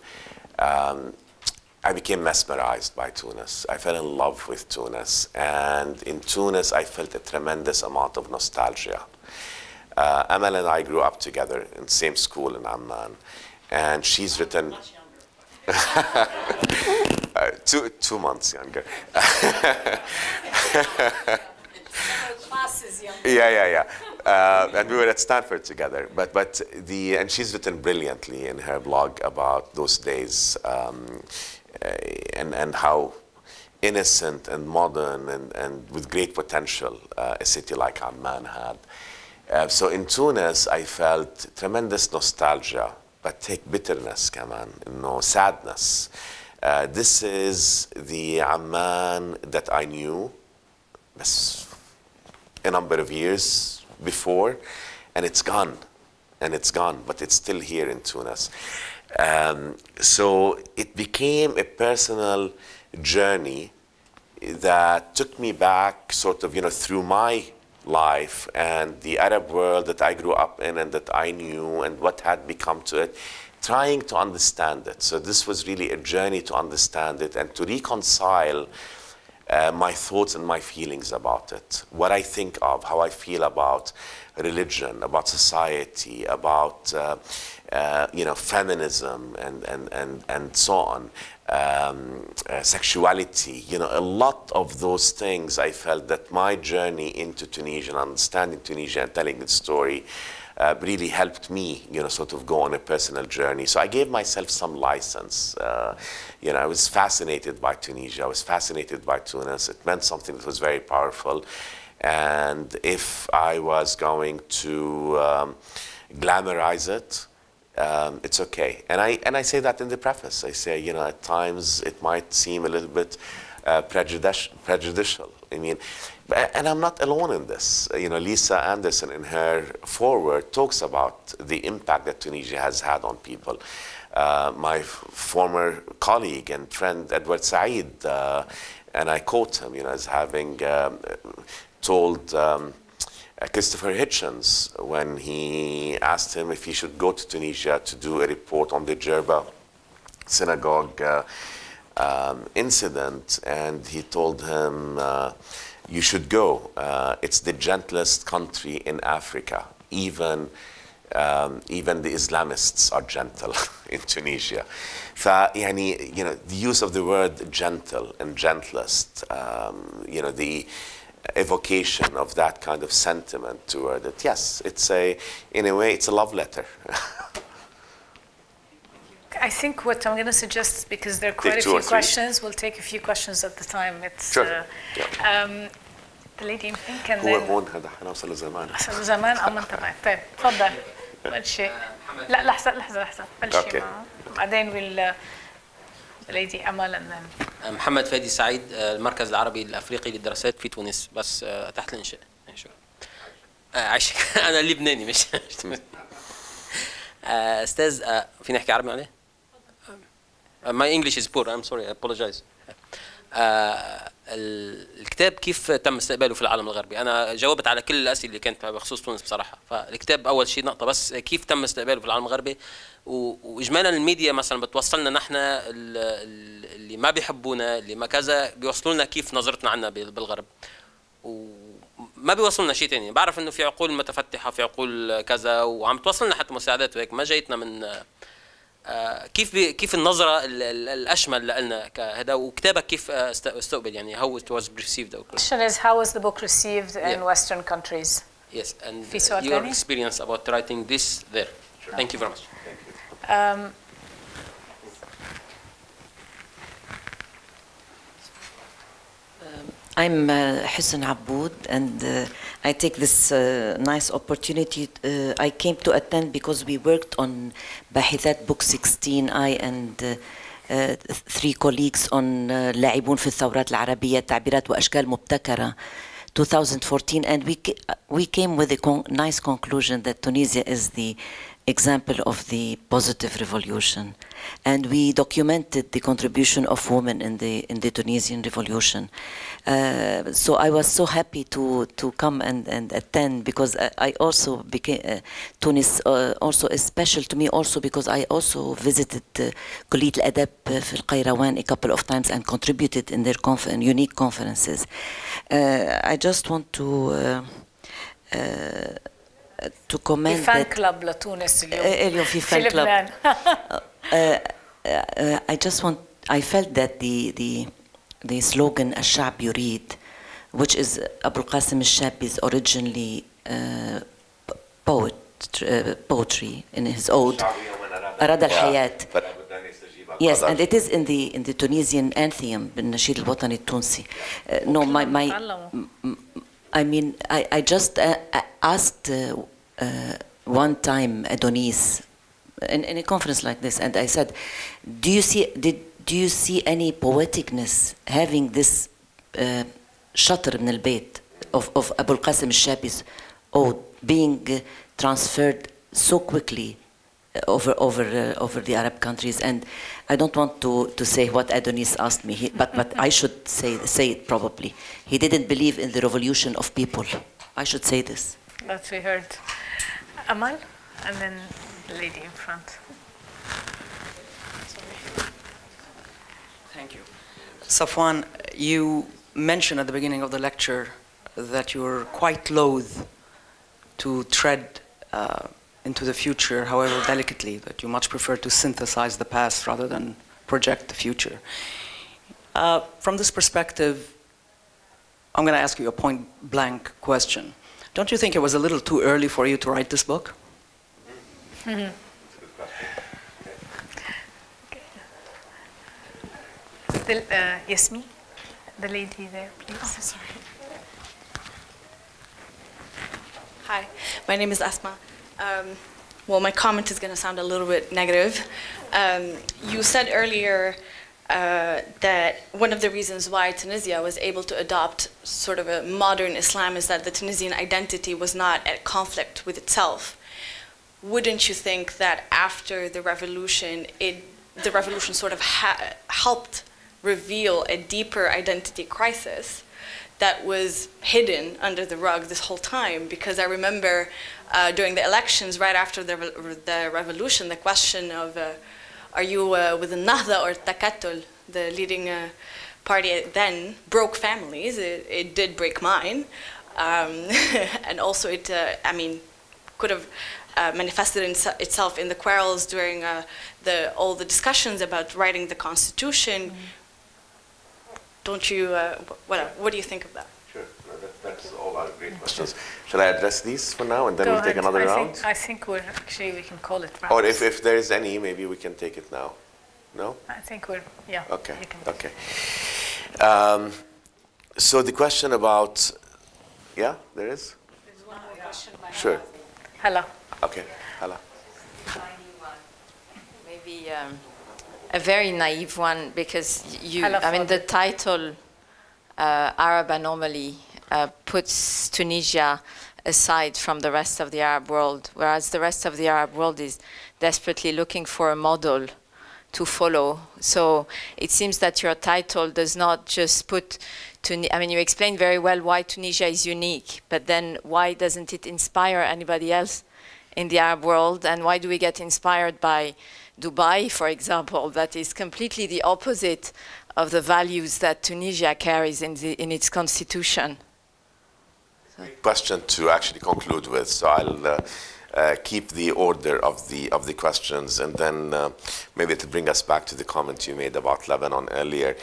I became mesmerized by Tunis. I fell in love with Tunis. And in Tunis, I felt a tremendous amount of nostalgia. Amal and I grew up together in the same school in Amman. And she's written... 2 months younger. Classes younger. Yeah. And we were at Stanford together. And she's written brilliantly in her blog about those days and how innocent and modern and with great potential a city like Amman had. So in Tunis, I felt tremendous nostalgia, but take bitterness, kaman, sadness. This is the Amman that I knew a number of years before, and it's gone, but it's still here in Tunis. So it became a personal journey that took me back sort of, through my life and the Arab world that I grew up in and that I knew and what had become to it, trying to understand it. So this was really a journey to understand it and to reconcile my thoughts and my feelings about it, what I think of, how I feel about religion, about society, about feminism and so on, sexuality, a lot of those things. I felt that my journey into Tunisia, understanding Tunisia and telling its story, really helped me, sort of go on a personal journey. So I gave myself some license. I was fascinated by Tunisia. I was fascinated by Tunis. It meant something that was very powerful. And if I was going to glamorize it, it's okay. And I say that in the preface. I say, at times it might seem a little bit prejudicial. I mean, and I'm not alone in this. Lisa Anderson in her foreword talks about the impact that Tunisia has had on people. My former colleague and friend Edward Said, and I quote him, as having told Christopher Hitchens when he asked him if he should go to Tunisia to do a report on the Jerba synagogue incident, and he told him, you should go. It's the gentlest country in Africa. Even the Islamists are gentle in Tunisia. The use of the word gentle and gentlest, the evocation of that kind of sentiment toward it. Yes, in a way, it's a love letter. I think what I'm going to suggest, because there are quite a few questions, we'll take a few questions at the time. It's sure. the lady in pink and هو then هون هذا حنوصل زمان. وصلوا زمان أو من تبعي. طيب تفضل. أول شيء. لا لحظة. أول شيء بعدين the lady أمل and then. محمد فادي سعيد، المركز العربي الأفريقي للدراسات في تونس، بس تحت الإنشاء. شكرا. عايشك. أنا لبناني مش. أستاذ فينا نحكي عربي عليه؟ My English is poor. I'm sorry. I apologize. الكتاب كيف تم استقباله في العالم الغربي؟ أنا جاوبت على كل الأسئلة اللي كانت بخصوص تونس بصراحة. فالكتاب أول شيء نقطة بس كيف تم استقباله في العالم الغربي، وإجمالا الميديا مثلا بتوصلنا نحن اللي ما بيحبونا، اللي ما كذا، بيوصلوا لنا كيف نظرتنا عنا بالغرب. وما بيوصلنا شيء ثاني. بعرف إنه في عقول متفتحة، في عقول كذا، وعم توصلنا حتى مساعدات وهيك، ما جايتنا من كيف النظرة الأشمل لنا كهذا، وكتابك كيف استقبل، يعني how it was received. The question is, how was the book received in Western countries? Yes, and your your experience about writing this there. Sure. Thank you very much. I'm Husn Aboud, and I take this nice opportunity. I came to attend because we worked on Bahithat Book 16, I and 3 colleagues on لاعبون في الثورات العربية تعبيرات وأشكال مبتكرة 2014, and we came with a nice conclusion that Tunisia is the example of the positive revolution, and we documented the contribution of women in the Tunisian revolution. So I was so happy to come and attend, because I also became Tunis also is special to me also because I also visited كلية الأدب في القيروان a couple of times and contributed in their unique conferences. I just want to to comment في فان that كلاب لتونس اليوم اليوم في في fan club. لبنان. I felt that the slogan الشعب يريد, which is Abu Qasim al-Shabi's originally poetry in his ode أراد الحياة. Yes, and it is in the Tunisian anthem, بالنشيد الوطني التونسي. No, I mean, I just asked one time Adonis in a conference like this, and I said, do you see any poeticness having this شطر من البيت of Abu Qasim al-Shabi's ode being transferred so quickly over the Arab countries? And I don't want to say what Adonis asked me, but I should say it probably. He didn't believe in the revolution of people. I should say this. That we heard. Amal, and then the lady in front. Sorry. Thank you. Safwan, you mentioned at the beginning of the lecture that you're quite loath to tread into the future, however delicately, that you much prefer to synthesize the past rather than project the future. From this perspective, I'm going to ask you a point-blank question. Don't you think it was a little too early for you to write this book? Yasmi, the lady there, please. Oh, sorry. Hi, my name is Asma. Well, my comment is going to sound a little bit negative. You said earlier that one of the reasons why Tunisia was able to adopt sort of a modern Islam is that the Tunisian identity was not at conflict with itself. Wouldn't you think that after the revolution, the revolution sort of helped reveal a deeper identity crisis that was hidden under the rug this whole time? Because I remember during the elections, right after the revolution, the question of are you with the Nahda or Takatul, the leading party then, broke families. It did break mine. And also it, I mean, could have manifested itself in the quarrels during all the discussions about writing the constitution. Don't you, what do you think of that? Sure, that's all our great questions. Shall I address these for now and then we'll take another round? I think we can call it rounds. Or if there is any, maybe we can take it now. No? I think yeah. Okay, okay. So the question about, yeah, there is? There's one more question. Sure. Hala. Okay, Hala. Maybe a very naive one, because the title Arab Anomaly puts Tunisia aside from the rest of the Arab world, whereas the rest of the Arab world is desperately looking for a model to follow. So it seems that your title does not just put you explained very well why Tunisia is unique, but then why doesn't it inspire anybody else in the Arab world? And why do we get inspired by Dubai, for example, that is completely the opposite of the values that Tunisia carries in its constitution? Great question to actually conclude with. So I'll keep the order of the questions, and then maybe to bring us back to the comment you made about Lebanon earlier.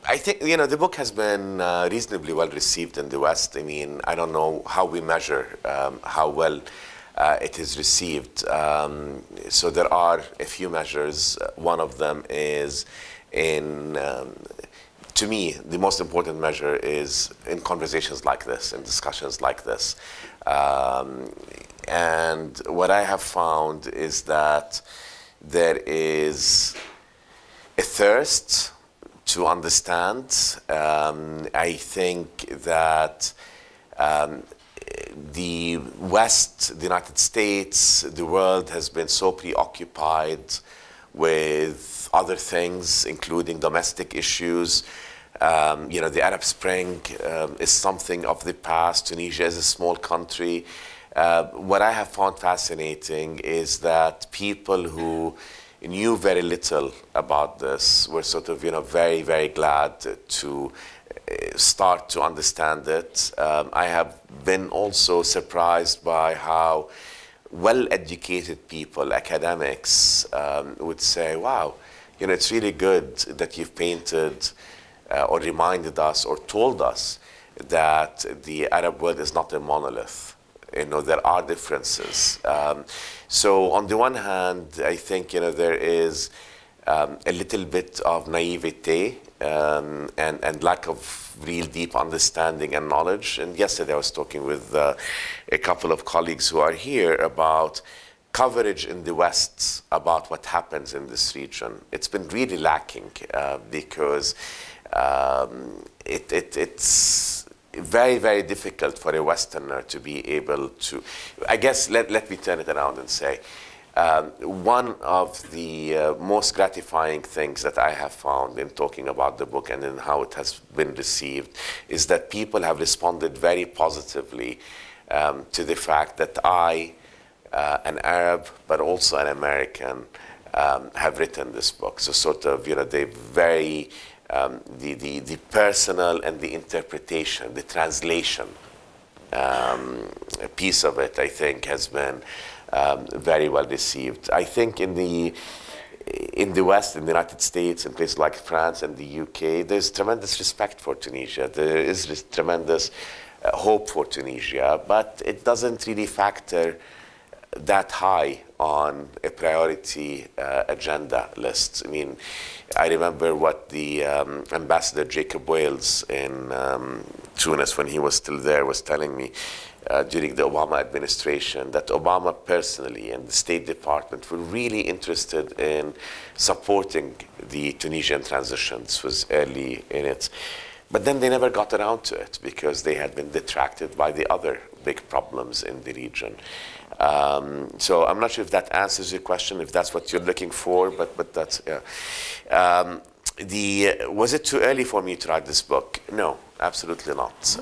I think, the book has been reasonably well received in the West. I mean, I don't know how we measure how well it is received. So there are a few measures. One of them is to me, the most important measure is in conversations like this, in discussions like this. And what I have found is that there is a thirst to understand. I think that the West, the United States, the world has been so preoccupied with other things, including domestic issues. The Arab Spring is something of the past. Tunisia is a small country. What I have found fascinating is that people who knew very little about this were sort of, very, very glad to start to understand it. I have been also surprised by how well-educated people, academics, would say, wow, you know, it's really good that you've painted or reminded us or told us that the Arab world is not a monolith. You know, there are differences. So on the one hand, I think, you know, there is a little bit of naivete and lack of real deep understanding and knowledge. And yesterday I was talking with a couple of colleagues who are here about coverage in the West about what happens in this region. It's been really lacking because it's very, very difficult for a Westerner to be able to, I guess, let me turn it around and say, one of the most gratifying things that I have found in talking about the book and in how it has been received is that people have responded very positively to the fact that I, an Arab, but also an American, have written this book. So sort of, you know, they very, the personal and the interpretation, the translation piece of it, I think, has been very well received. I think in the West, in the United States, in places like France and the UK, there's tremendous respect for Tunisia. There is tremendous hope for Tunisia, but it doesn't really factor that high on a priority agenda list. I mean, I remember what the Ambassador Jacob Wales in Tunis, when he was still there, was telling me during the Obama administration, that Obama personally and the State Department were really interested in supporting the Tunisian transition. This was early in it. But then they never got around to it because they had been detracted by the other big problems in the region. So I'm not sure if that answers your question, if that's what you're looking for, but that's, yeah. Was it too early for me to write this book? No, absolutely not.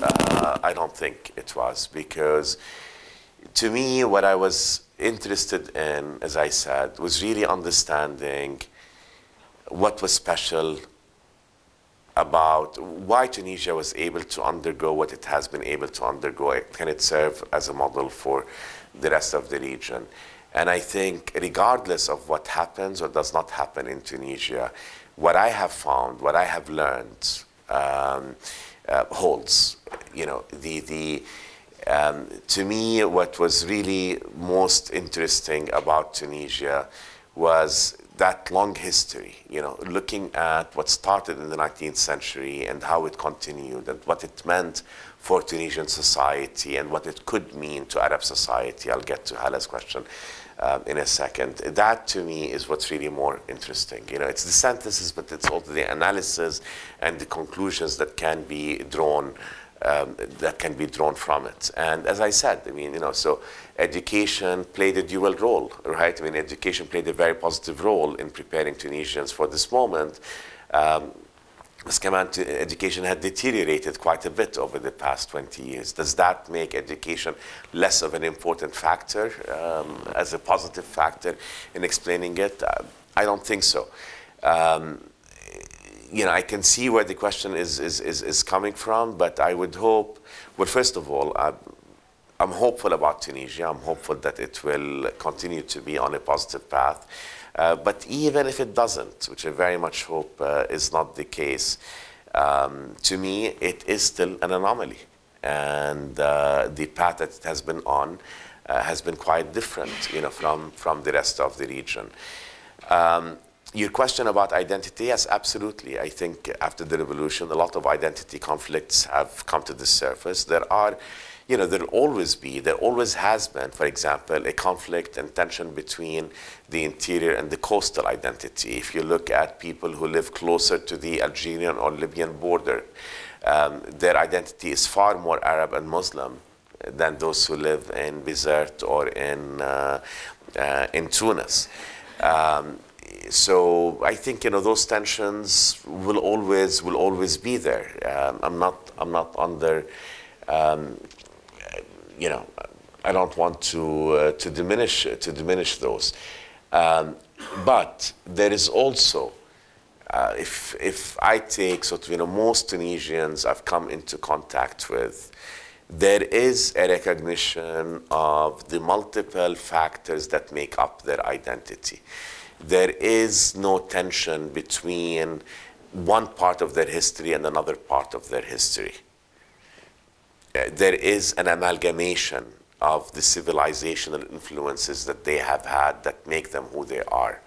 I don't think it was, because to me, what I was interested in, as I said, was really understanding what was special about why Tunisia was able to undergo what it has been able to undergo. Can it serve as a model for the rest of the region? And I think regardless of what happens or does not happen in Tunisia, what I have found, what I have learned holds. You know, to me, what was really most interesting about Tunisia was that long history, you know, looking at what started in the 19th century and how it continued and what it meant for Tunisian society and what it could mean to Arab society. I'll get to Hala's question in a second. That, to me, is what's really more interesting. You know, it's the synthesis, but it's also the analysis and the conclusions that can be drawn from it. And as I said, I mean, you know, so education played a dual role, right? I mean, education played a very positive role in preparing Tunisians for this moment. As education had deteriorated quite a bit over the past 20 years. Does that make education less of an important factor, as a positive factor in explaining it? I don't think so. You know, I can see where the question is coming from, but I would hope, well, first of all, I'm hopeful about Tunisia. I'm hopeful that it will continue to be on a positive path. But even if it doesn't, which I very much hope is not the case, to me, it is still an anomaly. And the path that it has been on has been quite different, you know, from the rest of the region. Your question about identity, yes, absolutely. I think after the revolution, a lot of identity conflicts have come to the surface. There are, you know, there always has been, for example, a conflict and tension between the interior and the coastal identity. If you look at people who live closer to the Algerian or Libyan border, their identity is far more Arab and Muslim than those who live in Bizerte or in Tunis. So I think, you know, those tensions will always be there. I'm not under, you know, I don't want to diminish those. But there is also if I take sort of, most Tunisians I've come into contact with, there is a recognition of the multiple factors that make up their identity. There is no tension between one part of their history and another part of their history. There is an amalgamation of the civilizational influences that they have had that make them who they are.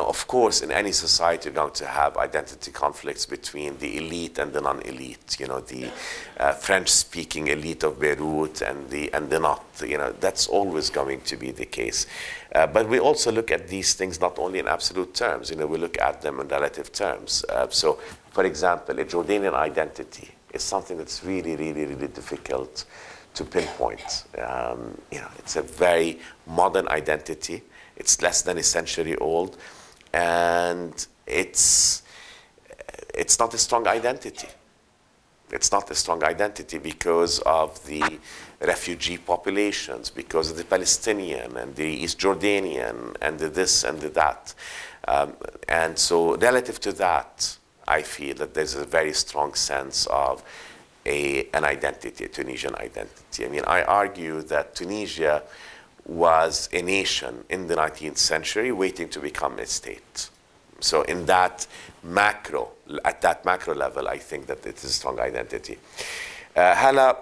Of course, in any society, you're going to have identity conflicts between the elite and the non-elite. The French-speaking elite of Beirut and the not. That's always going to be the case. But we also look at these things not only in absolute terms. We look at them in relative terms. So, for example, a Jordanian identity is something that's really, really, really difficult to pinpoint. It's a very modern identity. It's less than a century old, and it's not a strong identity. It's not a strong identity because of the refugee populations, because of the Palestinian and the East Jordanian and the this and the that. And so relative to that, I feel that there's a very strong sense of an identity, a Tunisian identity. I argue that Tunisia was a nation in the 19th century waiting to become a state. So at that macro level, I think that it is a strong identity. Hala,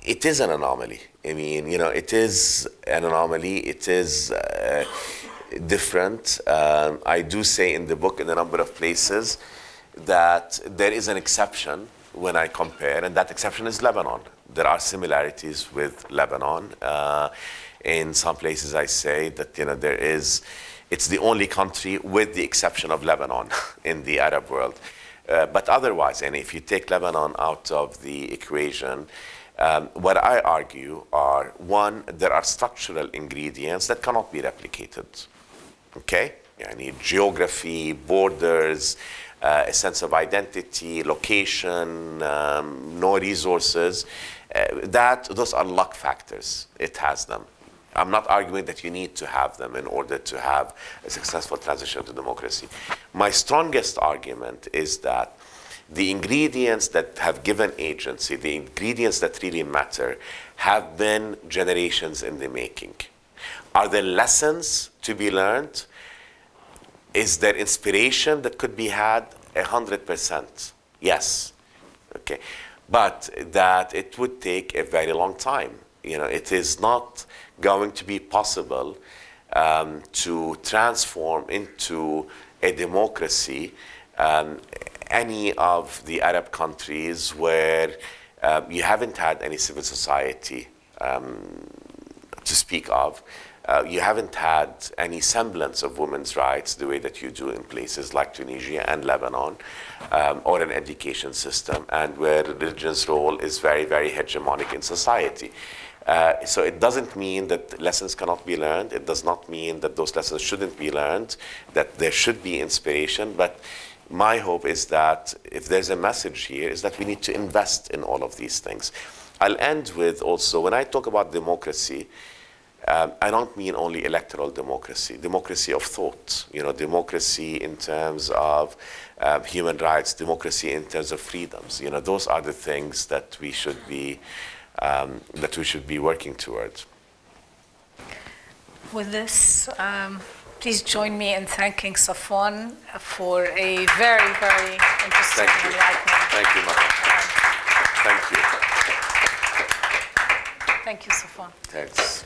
it is an anomaly. It is an anomaly. It is different. I do say in the book in a number of places that there is an exception when I compare, and that exception is Lebanon. There are similarities with Lebanon. In some places I say that it's the only country with the exception of Lebanon in the Arab world. But otherwise, and if you take Lebanon out of the equation, what I argue are, one, there are structural ingredients that cannot be replicated. Okay? Geography, borders, a sense of identity, location, no resources. Those are luck factors. It has them. I'm not arguing that you need to have them in order to have a successful transition to democracy. My strongest argument is that the ingredients that have given agency, the ingredients that really matter, have been generations in the making. Are there lessons to be learned? Is there inspiration that could be had? 100%. Yes. Okay. But that it would take a very long time. It is not going to be possible to transform into a democracy any of the Arab countries where you haven't had any civil society to speak of. You haven't had any semblance of women's rights the way that you do in places like Tunisia and Lebanon, or an education system, and where religion's role is very, very hegemonic in society. So it doesn't mean that lessons cannot be learned. It does not mean that those lessons shouldn't be learned, that there should be inspiration. But my hope is that if there's a message here, is that we need to invest in all of these things. I'll end with also, when I talk about democracy, I don't mean only electoral democracy, democracy of thought, democracy in terms of human rights, democracy in terms of freedoms. Those are the things that we should be working towards. With this, please join me in thanking Safwan for a very, very interesting and enlightening. Thank you, Madam. Thank you. Thank you, Safwan. Thanks.